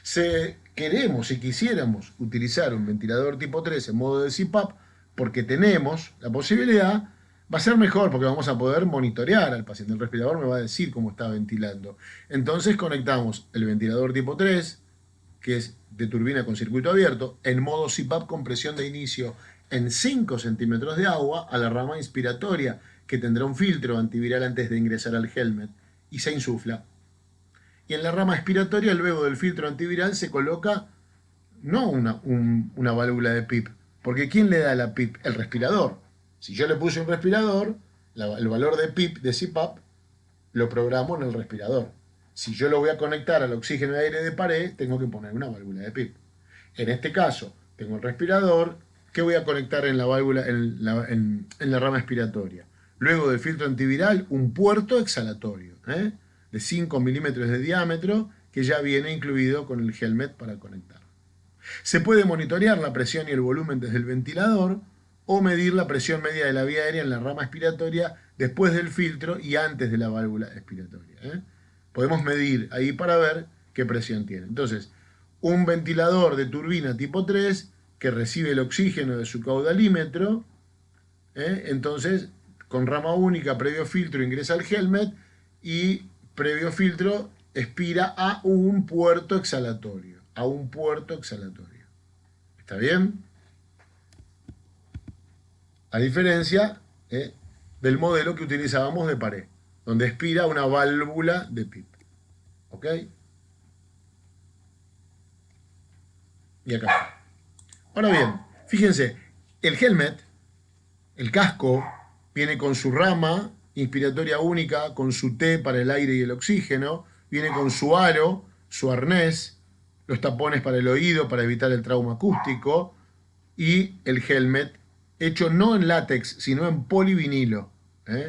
Si queremos, si quisiéramos utilizar un ventilador tipo 3 en modo de CPAP, porque tenemos la posibilidad, va a ser mejor porque vamos a poder monitorear al paciente. El respirador me va a decir cómo está ventilando. Entonces conectamos el ventilador tipo 3, que es de turbina con circuito abierto, en modo CPAP con presión de inicio en 5 centímetros de agua a la rama inspiratoria, que tendrá un filtro antiviral antes de ingresar al helmet, y se insufla. Y en la rama expiratoria, luego del filtro antiviral, se coloca no una válvula de PIP, porque ¿quién le da la PIP? El respirador. Si yo le puse un respirador, el valor de PIP, de CPAP, lo programo en el respirador. Si yo lo voy a conectar al oxígeno de aire de pared, tengo que poner una válvula de PIP. En este caso, tengo el respirador, que voy a conectar en la válvula, en la rama expiratoria. Luego del filtro antiviral, un puerto exhalatorio, de 5 milímetros de diámetro, que ya viene incluido con el helmet para conectar. Se puede monitorear la presión y el volumen desde el ventilador o medir la presión media de la vía aérea en la rama expiratoria después del filtro y antes de la válvula expiratoria. Podemos medir ahí para ver qué presión tiene. Entonces, un ventilador de turbina tipo 3 que recibe el oxígeno de su caudalímetro, entonces con rama única, previo filtro, ingresa al helmet y previo filtro expira a un puerto exhalatorio. A un puerto exhalatorio. ¿Está bien? A diferencia del modelo que utilizábamos de pared, donde expira una válvula de PIP. ¿Ok? Y acá está. Ahora bien, fíjense, el helmet, el casco, viene con su rama inspiratoria única, con su T para el aire y el oxígeno, viene con su aro, su arnés, los tapones para el oído para evitar el trauma acústico y el helmet hecho no en látex, sino en polivinilo,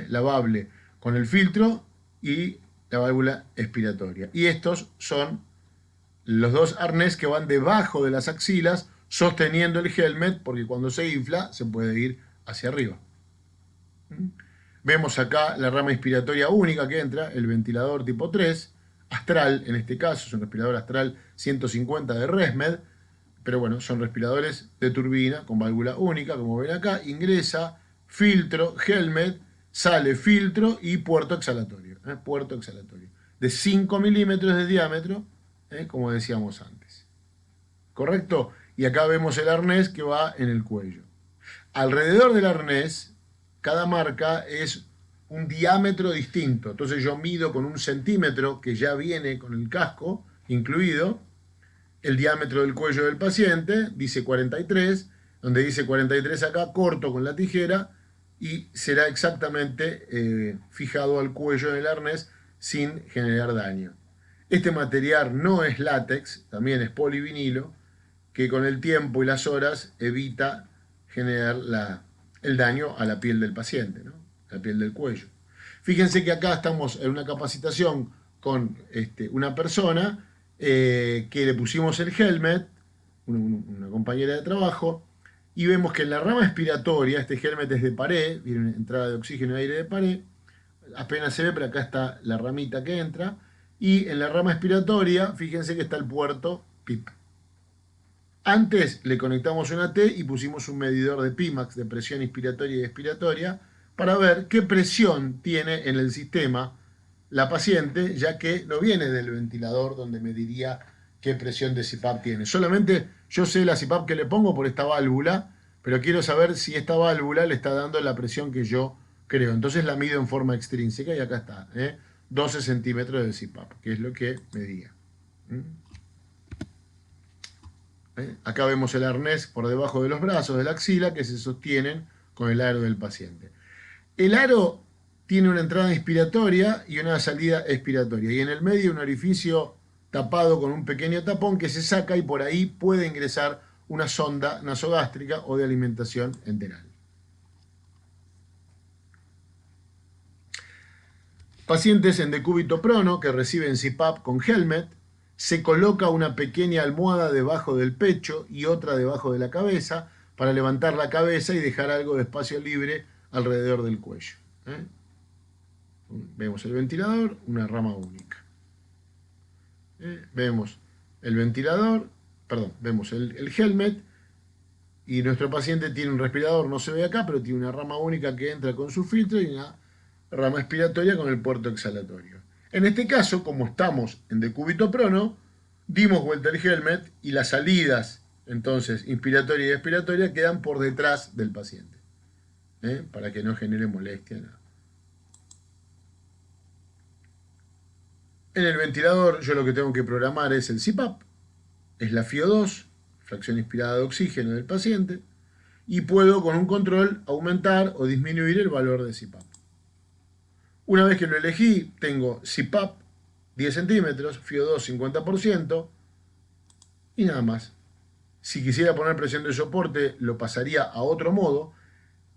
lavable, con el filtro y la válvula expiratoria. Y estos son los dos arnés que van debajo de las axilas sosteniendo el helmet, porque cuando se infla se puede ir hacia arriba. Vemos acá la rama inspiratoria única que entra, el ventilador tipo 3, Astral en este caso, es un respirador Astral 150 de ResMed, pero bueno, son respiradores de turbina con válvula única, como ven acá, ingresa, filtro, helmet, sale filtro y puerto exhalatorio, de 5 milímetros de diámetro, como decíamos antes. ¿Correcto? Y acá vemos el arnés que va en el cuello. Alrededor del arnés, cada marca es un diámetro distinto. Entonces yo mido con 1 centímetro, que ya viene con el casco incluido, el diámetro del cuello del paciente, dice 43, donde dice 43 acá, corto con la tijera, y será exactamente fijado al cuello del arnés sin generar daño. Este material no es látex, también es polivinilo, que con el tiempo y las horas evita generar el daño a la piel del paciente, ¿no? La piel del cuello. Fíjense que acá estamos en una capacitación con una persona que le pusimos el helmet, una compañera de trabajo, y vemos que en la rama expiratoria, este helmet es de pared, viene una entrada de oxígeno y aire de pared, apenas se ve, pero acá está la ramita que entra, y en la rama expiratoria, fíjense que está el puerto PIP. Antes le conectamos una T y pusimos un medidor de Pimax, de presión inspiratoria y expiratoria, para ver qué presión tiene en el sistema la paciente, ya que no viene del ventilador donde me diría qué presión de CPAP tiene. Solamente yo sé la CPAP que le pongo por esta válvula, pero quiero saber si esta válvula le está dando la presión que yo creo. Entonces la mido en forma extrínseca y acá está, 12 centímetros de CPAP, que es lo que medía. Acá vemos el arnés por debajo de los brazos de la axila que se sostienen con el aro del paciente. El aro tiene una entrada inspiratoria y una salida expiratoria, y en el medio un orificio tapado con un pequeño tapón que se saca y por ahí puede ingresar una sonda nasogástrica o de alimentación enteral. Pacientes en decúbito prono que reciben CPAP con helmet, se coloca una pequeña almohada debajo del pecho y otra debajo de la cabeza para levantar la cabeza y dejar algo de espacio libre alrededor del cuello. Vemos el ventilador, una rama única. Vemos el ventilador, vemos el helmet, y nuestro paciente tiene un respirador, no se ve acá, pero tiene una rama única que entra con su filtro y una rama expiratoria con el puerto exhalatorio. En este caso, como estamos en decúbito prono, dimos vuelta el helmet y las salidas, entonces, inspiratoria y expiratoria, quedan por detrás del paciente, para que no genere molestia. Nada. En el ventilador yo lo que tengo que programar es el CPAP, es la FiO2, fracción inspirada de oxígeno del paciente, y puedo con un control aumentar o disminuir el valor de CPAP. Una vez que lo elegí, tengo CPAP 10 centímetros, FiO2 50% y nada más. Si quisiera poner presión de soporte, lo pasaría a otro modo.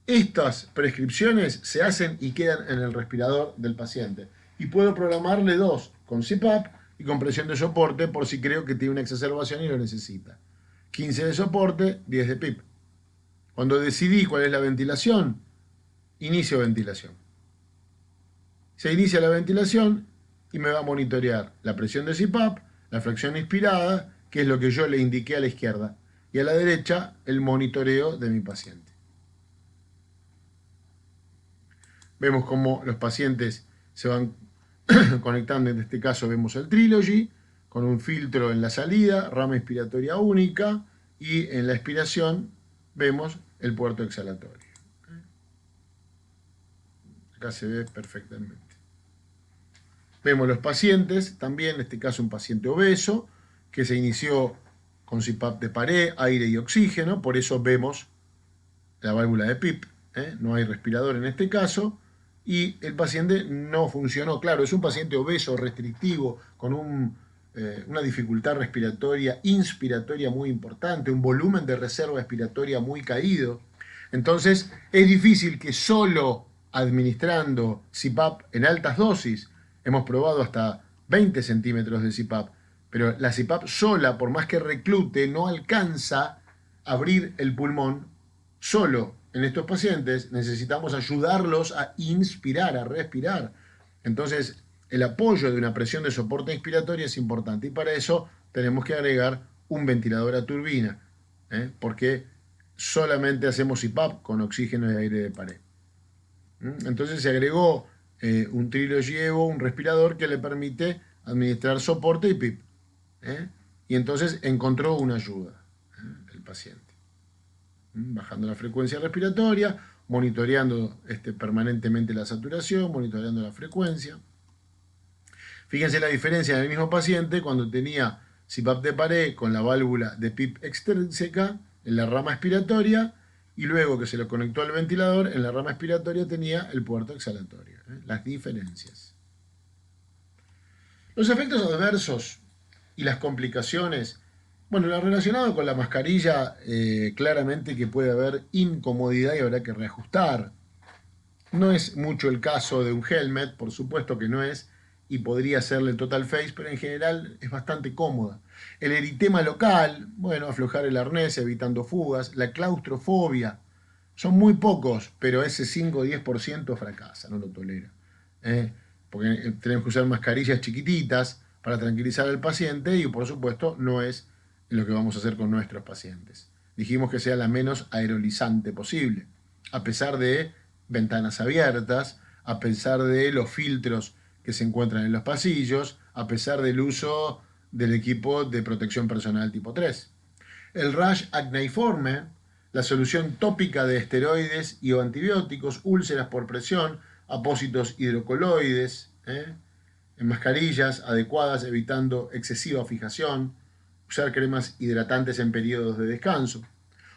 Estas prescripciones se hacen y quedan en el respirador del paciente. Y puedo programarle dos, con CPAP y con presión de soporte, por si creo que tiene una exacerbación y lo necesita. 15 de soporte, 10 de PIP. Cuando decidí cuál es la ventilación, inicio ventilación. Se inicia la ventilación y me va a monitorear la presión de CPAP, la fracción inspirada, que es lo que yo le indiqué a la izquierda, y a la derecha el monitoreo de mi paciente. Vemos cómo los pacientes se van conectando. En este caso vemos el Trilogy con un filtro en la salida, rama inspiratoria única, y en la expiración vemos el puerto exhalatorio. Acá se ve perfectamente. Vemos los pacientes, también en este caso un paciente obeso, que se inició con CPAP de pared, aire y oxígeno, por eso vemos la válvula de PIP, no hay respirador en este caso, y el paciente no funcionó. Claro, es un paciente obeso, restrictivo, con una dificultad respiratoria, inspiratoria muy importante, un volumen de reserva expiratoria muy caído. Entonces, es difícil que solo administrando CPAP en altas dosis, hemos probado hasta 20 centímetros de CPAP, pero la CPAP sola, por más que reclute, no alcanza a abrir el pulmón solo. En estos pacientes necesitamos ayudarlos a inspirar, a respirar. Entonces, el apoyo de una presión de soporte inspiratoria es importante y para eso tenemos que agregar un ventilador a turbina, porque solamente hacemos CPAP con oxígeno y aire de pared. Entonces se agregó un Trilogy Evo, un respirador que le permite administrar soporte y PIP. Y entonces encontró una ayuda el paciente. Bajando la frecuencia respiratoria, monitoreando permanentemente la saturación, monitoreando la frecuencia. Fíjense la diferencia en el mismo paciente cuando tenía CPAP de pared con la válvula de PIP extrínseca en la rama expiratoria y luego que se lo conectó al ventilador, en la rama expiratoria tenía el puerto exhalatorio. Las diferencias. Los efectos adversos y las complicaciones. Bueno, lo relacionado con la mascarilla, claramente que puede haber incomodidad y habrá que reajustar. No es mucho el caso de un helmet, por supuesto que no es, y podría serle el total face, pero en general es bastante cómoda. El eritema local, bueno, aflojar el arnés evitando fugas. La claustrofobia, son muy pocos, pero ese 5 o 10% fracasa, no lo tolera. Porque tenemos que usar mascarillas chiquititas para tranquilizar al paciente y por supuesto no es lo que vamos a hacer con nuestros pacientes. Dijimos que sea la menos aerolizante posible, a pesar de ventanas abiertas, a pesar de los filtros que se encuentran en los pasillos, a pesar del uso del equipo de protección personal tipo 3. El rash acneiforme, la solución tópica de esteroides y o antibióticos, úlceras por presión, apósitos hidrocoloides, en mascarillas adecuadas evitando excesiva fijación, usar cremas hidratantes en periodos de descanso.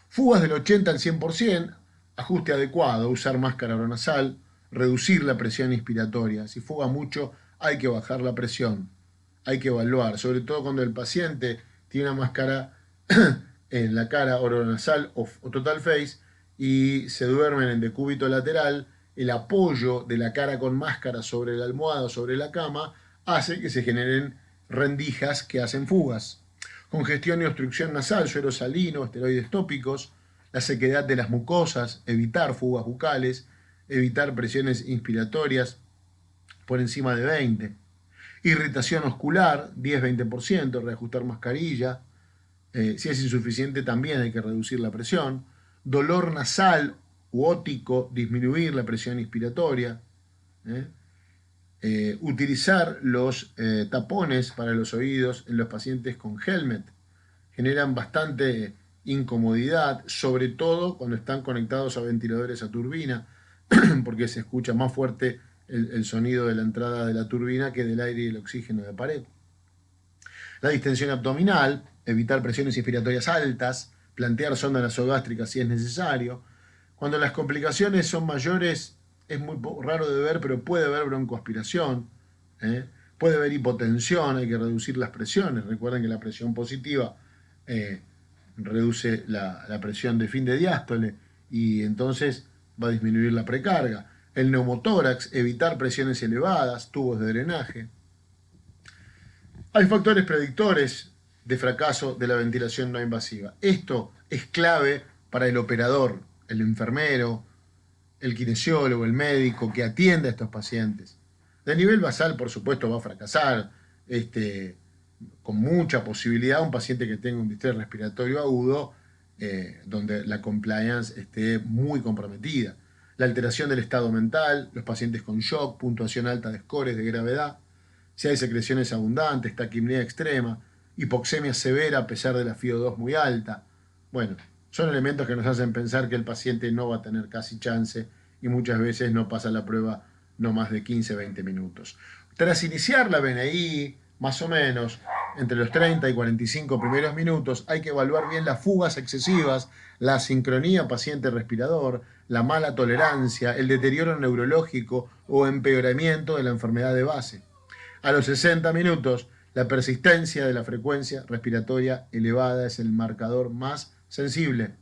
Fugas del 80 al 100%, ajuste adecuado, usar máscara oronasal, reducir la presión inspiratoria. Si fuga mucho, hay que bajar la presión, hay que evaluar, sobre todo cuando el paciente tiene una máscara en la cara oronasal o total face y se duermen en decúbito lateral, el apoyo de la cara con máscara sobre la almohada o sobre la cama hace que se generen rendijas que hacen fugas. Congestión y obstrucción nasal, suero salino, esteroides tópicos, la sequedad de las mucosas, evitar fugas bucales, evitar presiones inspiratorias por encima de 20. Irritación oscular, 10-20%, reajustar mascarilla. Si es insuficiente también hay que reducir la presión. Dolor nasal u ótico, disminuir la presión inspiratoria. Utilizar los tapones para los oídos en los pacientes con helmet. Generan bastante incomodidad, sobre todo cuando están conectados a ventiladores a turbina, porque se escucha más fuerte el sonido de la entrada de la turbina que del aire y el oxígeno de pared. La distensión abdominal, evitar presiones inspiratorias altas, plantear sonda nasogástrica si es necesario. Cuando las complicaciones son mayores, es muy raro de ver, pero puede haber broncoaspiración, puede haber hipotensión, hay que reducir las presiones. Recuerden que la presión positiva reduce la presión de fin de diástole y entonces va a disminuir la precarga. El neumotórax, evitar presiones elevadas, tubos de drenaje. Hay factores predictores de fracaso de la ventilación no invasiva. Esto es clave para el operador, el enfermero, el kinesiólogo, el médico que atiende a estos pacientes. De nivel basal, por supuesto, va a fracasar con mucha posibilidad un paciente que tenga un distrés respiratorio agudo, donde la compliance esté muy comprometida. La alteración del estado mental, los pacientes con shock, puntuación alta de scores de gravedad, si hay secreciones abundantes, taquipnea extrema, hipoxemia severa a pesar de la FiO2 muy alta. Bueno, son elementos que nos hacen pensar que el paciente no va a tener casi chance y muchas veces no pasa la prueba no más de 15-20 minutos. Tras iniciar la BNI, más o menos, entre los 30 y 45 primeros minutos, hay que evaluar bien las fugas excesivas, la asincronía paciente-respirador, la mala tolerancia, el deterioro neurológico o empeoramiento de la enfermedad de base. A los 60 minutos, la persistencia de la frecuencia respiratoria elevada es el marcador más sensible.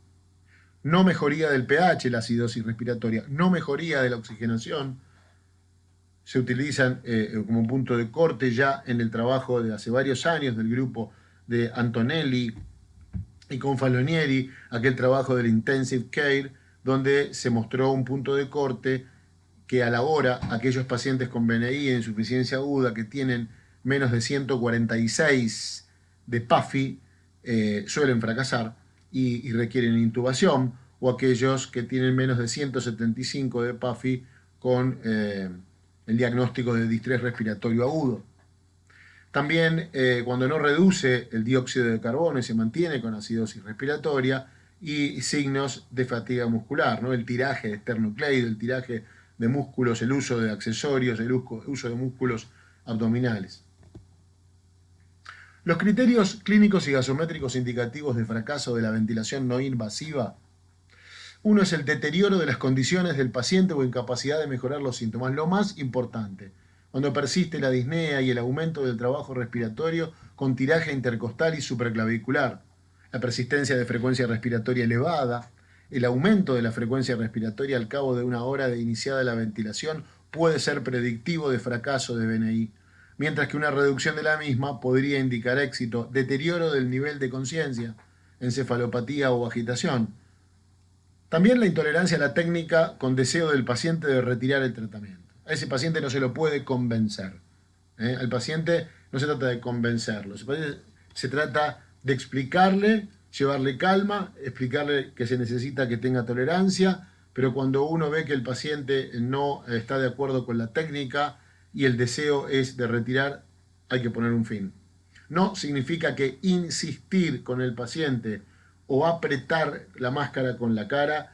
No mejoría del pH, la acidosis respiratoria, no mejoría de la oxigenación, se utilizan como punto de corte ya en el trabajo de hace varios años del grupo de Antonelli y Confalonieri, aquel trabajo del Intensive Care, donde se mostró un punto de corte que a la hora aquellos pacientes con BNI en insuficiencia aguda que tienen menos de 146 de PAFI suelen fracasar y requieren intubación, o aquellos que tienen menos de 175 de PAFI con el diagnóstico de distrés respiratorio agudo. También cuando no reduce el dióxido de carbono y se mantiene con acidosis respiratoria y signos de fatiga muscular, ¿no? El tiraje de esternucleido, el tiraje de músculos, el uso de accesorios, el uso de músculos abdominales. Los criterios clínicos y gasométricos indicativos de fracaso de la ventilación no invasiva. Uno es el deterioro de las condiciones del paciente o incapacidad de mejorar los síntomas. Lo más importante, cuando persiste la disnea y el aumento del trabajo respiratorio con tiraje intercostal y supraclavicular, la persistencia de frecuencia respiratoria elevada, el aumento de la frecuencia respiratoria al cabo de una hora de iniciada la ventilación puede ser predictivo de fracaso de BNI, mientras que una reducción de la misma podría indicar éxito, deterioro del nivel de conciencia, encefalopatía o agitación. También la intolerancia a la técnica con deseo del paciente de retirar el tratamiento. A ese paciente no se lo puede convencer. Al paciente no se trata de convencerlo, se trata de explicarle, llevarle calma, explicarle que se necesita que tenga tolerancia, pero cuando uno ve que el paciente no está de acuerdo con la técnica y el deseo es de retirar, hay que poner un fin. No significa que insistir con el paciente o apretar la máscara con la cara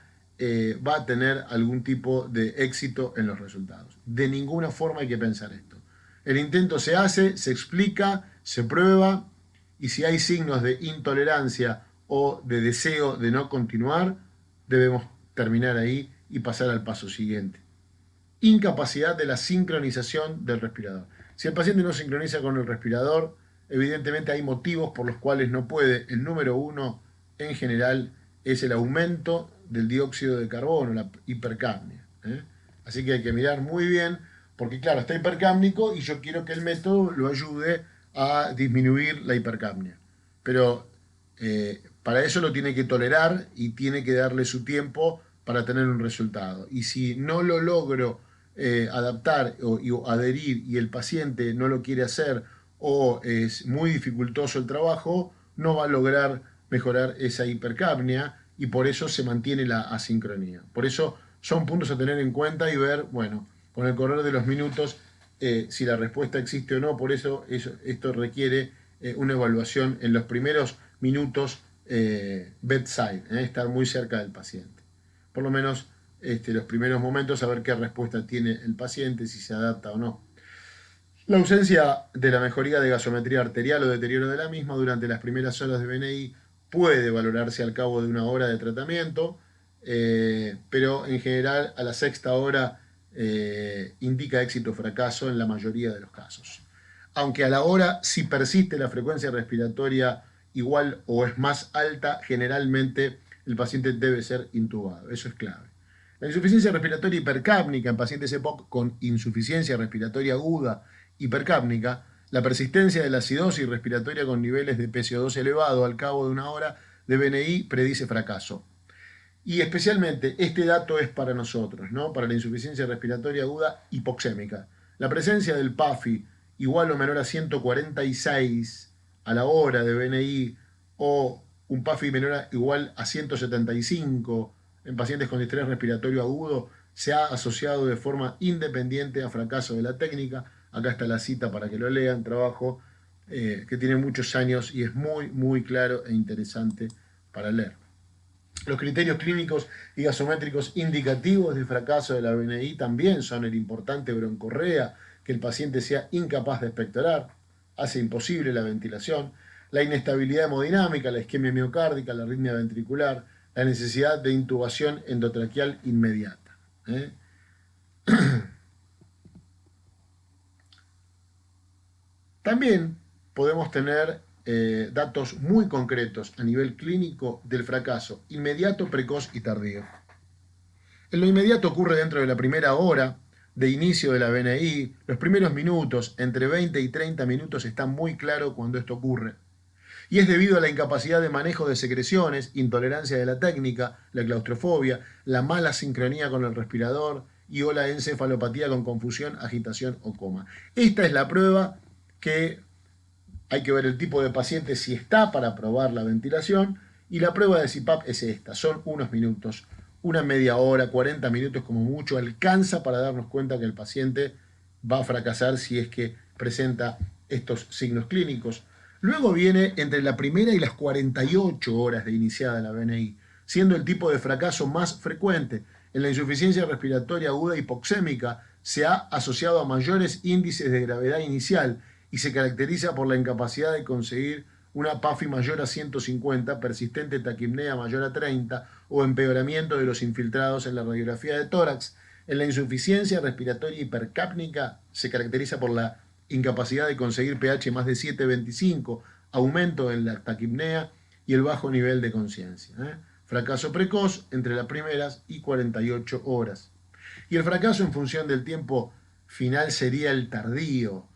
va a tener algún tipo de éxito en los resultados. De ninguna forma hay que pensar esto. El intento se hace, se explica, se prueba, y si hay signos de intolerancia o de deseo de no continuar, debemos terminar ahí y pasar al paso siguiente. Incapacidad de la sincronización del respirador. Si el paciente no sincroniza con el respirador, evidentemente hay motivos por los cuales no puede. El número uno, en general, es el aumento del dióxido de carbono, la hipercapnia. Así que hay que mirar muy bien, porque claro, está hipercápnico y yo quiero que el método lo ayude a disminuir la hipercapnia. Pero para eso lo tiene que tolerar y tiene que darle su tiempo para tener un resultado. Y si no lo logro adaptar o adherir y el paciente no lo quiere hacer o es muy dificultoso el trabajo, no va a lograr mejorar esa hipercapnia y por eso se mantiene la asincronía. Por eso son puntos a tener en cuenta y ver, bueno, con el correr de los minutos, si la respuesta existe o no. Por eso esto requiere una evaluación en los primeros minutos bedside, estar muy cerca del paciente. Por lo menos los primeros momentos a ver qué respuesta tiene el paciente, si se adapta o no. La ausencia de la mejoría de gasometría arterial o deterioro de la misma durante las primeras horas de BNI puede valorarse al cabo de una hora de tratamiento, pero en general a la sexta hora indica éxito o fracaso en la mayoría de los casos. Aunque a la hora, si persiste la frecuencia respiratoria igual o es más alta, generalmente el paciente debe ser intubado. Eso es clave. La insuficiencia respiratoria hipercápnica en pacientes EPOC con insuficiencia respiratoria aguda hipercápnica, la persistencia de la acidosis respiratoria con niveles de PCO2 elevado al cabo de una hora de BNI predice fracaso. Y especialmente este dato es para nosotros, ¿no? Para la insuficiencia respiratoria aguda hipoxémica. La presencia del PAFI igual o menor a 146 a la hora de BNI o un PAFI menor o igual a 175 en pacientes con estrés respiratorio agudo se ha asociado de forma independiente a fracaso de la técnica. Acá está la cita para que lo lean, trabajo que tiene muchos años y es muy, muy claro e interesante para leer. Los criterios clínicos y gasométricos indicativos de fracaso de la BNI también son el importante broncorrea, que el paciente sea incapaz de expectorar, hace imposible la ventilación, la inestabilidad hemodinámica, la isquemia miocárdica, la arritmia ventricular, la necesidad de intubación endotraqueal inmediata. También podemos tener datos muy concretos a nivel clínico del fracaso inmediato, precoz y tardío. En lo inmediato ocurre dentro de la primera hora de inicio de la BNI, los primeros minutos, entre 20 y 30 minutos, está muy claro cuando esto ocurre. Y es debido a la incapacidad de manejo de secreciones, intolerancia de la técnica, la claustrofobia, la mala sincronía con el respirador y o la encefalopatía con confusión, agitación o coma. Esta es la prueba que hay que ver el tipo de paciente si está para probar la ventilación y la prueba de CPAP es esta, son unos minutos, una media hora, 40 minutos como mucho, alcanza para darnos cuenta que el paciente va a fracasar si es que presenta estos signos clínicos. Luego viene entre la primera y las 48 horas de iniciada la BNI, siendo el tipo de fracaso más frecuente. En la insuficiencia respiratoria aguda hipoxémica se ha asociado a mayores índices de gravedad inicial y se caracteriza por la incapacidad de conseguir una PAFI mayor a 150, persistente taquipnea mayor a 30 o empeoramiento de los infiltrados en la radiografía de tórax. En la insuficiencia respiratoria hipercápnica se caracteriza por la incapacidad de conseguir pH más de 7,25, aumento en la taquipnea y el bajo nivel de conciencia. Fracaso precoz entre las primeras y 48 horas. Y el fracaso en función del tiempo final sería el tardío,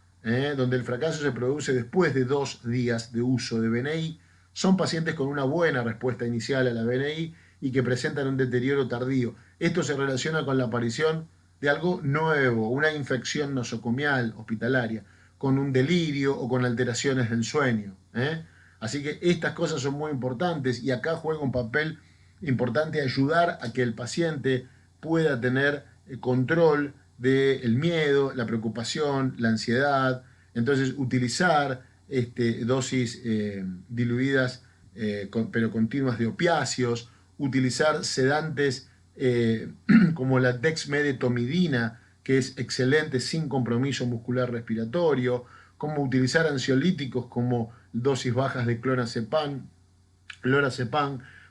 donde el fracaso se produce después de 2 días de uso de BNI. Son pacientes con una buena respuesta inicial a la BNI y que presentan un deterioro tardío. Esto se relaciona con la aparición de algo nuevo, una infección nosocomial hospitalaria, con un delirio o con alteraciones del sueño. Así que estas cosas son muy importantes y acá juega un papel importante ayudar a que el paciente pueda tener control del miedo, la preocupación, la ansiedad. Entonces utilizar dosis diluidas pero continuas de opiáceos, utilizar sedantes como la dexmedetomidina, que es excelente sin compromiso muscular respiratorio, como utilizar ansiolíticos como dosis bajas de clonazepam,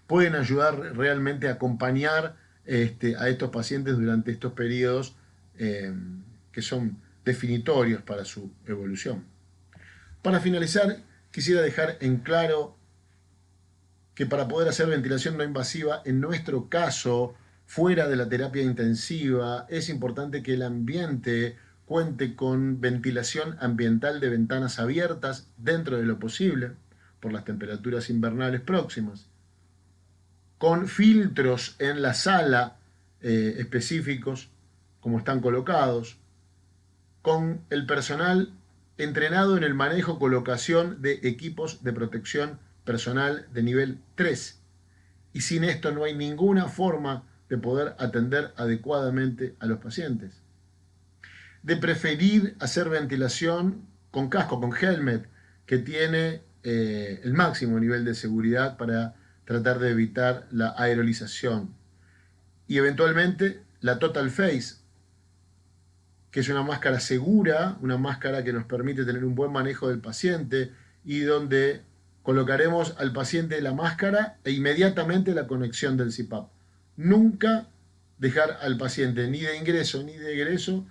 pueden ayudar realmente a acompañar a estos pacientes durante estos periodos que son definitorios para su evolución. Para finalizar, quisiera dejar en claro que para poder hacer ventilación no invasiva, en nuestro caso, fuera de la terapia intensiva, es importante que el ambiente cuente con ventilación ambiental de ventanas abiertas dentro de lo posible, por las temperaturas invernales próximas, con filtros en la sala específicos, como están colocados, con el personal entrenado en el manejo, colocación de equipos de protección personal de nivel 3. Y sin esto no hay ninguna forma de poder atender adecuadamente a los pacientes. De preferir hacer ventilación con casco, con helmet, que tiene el máximo nivel de seguridad para tratar de evitar la aerolización. y eventualmente la Total Face, que es una máscara segura, una máscara que nos permite tener un buen manejo del paciente y donde colocaremos al paciente la máscara e inmediatamente la conexión del CPAP. Nunca dejar al paciente ni de ingreso ni de egreso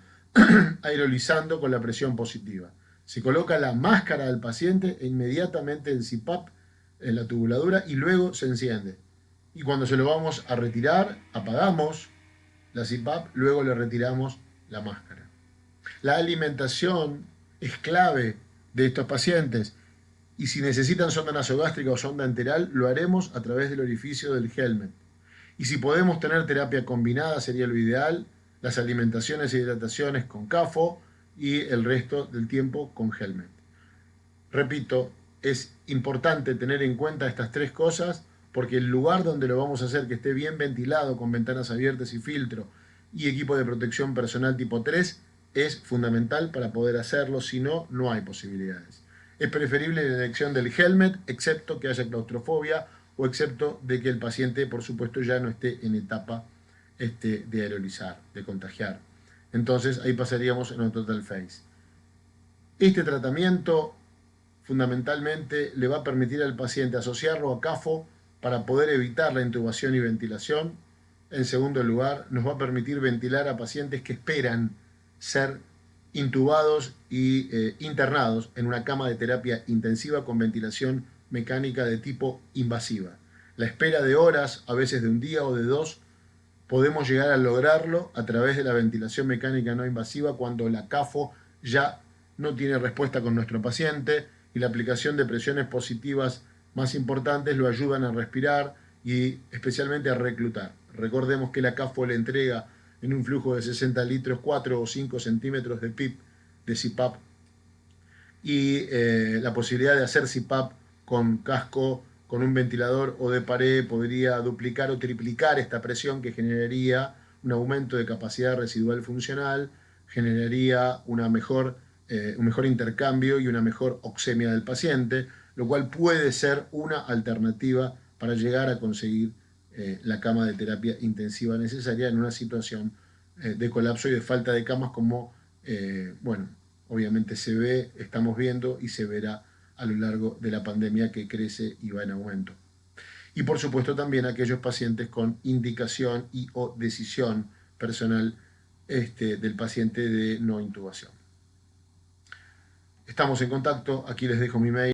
aerolizando con la presión positiva. Se coloca la máscara al paciente e inmediatamente el CPAP en la tubuladura y luego se enciende. Y cuando se lo vamos a retirar, apagamos la CPAP, luego le retiramos la máscara. La alimentación es clave de estos pacientes y si necesitan sonda nasogástrica o sonda enteral, lo haremos a través del orificio del helmet. Y si podemos tener terapia combinada, sería lo ideal, las alimentaciones e hidrataciones con CAFO y el resto del tiempo con helmet. Repito, es importante tener en cuenta estas tres cosas porque el lugar donde lo vamos a hacer que esté bien ventilado, con ventanas abiertas y filtro y equipo de protección personal tipo 3 es fundamental para poder hacerlo, si no, no hay posibilidades. Es preferible la elección del helmet, excepto que haya claustrofobia o excepto de que el paciente, por supuesto, ya no esté en etapa de aerolizar, de contagiar. Entonces ahí pasaríamos en un Total Face. Este tratamiento fundamentalmente le va a permitir al paciente asociarlo a CAFO para poder evitar la intubación y ventilación. En segundo lugar, nos va a permitir ventilar a pacientes que esperan ser intubados y internados en una cama de terapia intensiva con ventilación mecánica de tipo invasiva. La espera de horas, a veces de un día o de dos, podemos llegar a lograrlo a través de la ventilación mecánica no invasiva cuando la CAFO ya no tiene respuesta con nuestro paciente y la aplicación de presiones positivas más importantes lo ayudan a respirar y especialmente a reclutar. Recordemos que la CAFO le entrega en un flujo de 60 litros 4 o 5 centímetros de PIP, de CPAP, y la posibilidad de hacer CPAP con casco, con un ventilador o de pared podría duplicar o triplicar esta presión que generaría un aumento de capacidad residual funcional, generaría un mejor intercambio y una mejor oxemia del paciente, lo cual puede ser una alternativa para llegar a conseguir la cama de terapia intensiva necesaria en una situación de colapso y de falta de camas como, bueno, obviamente se ve, estamos viendo y se verá a lo largo de la pandemia que crece y va en aumento. Y por supuesto también aquellos pacientes con indicación y o decisión personal del paciente de no intubación. Estamos en contacto, aquí les dejo mi mail.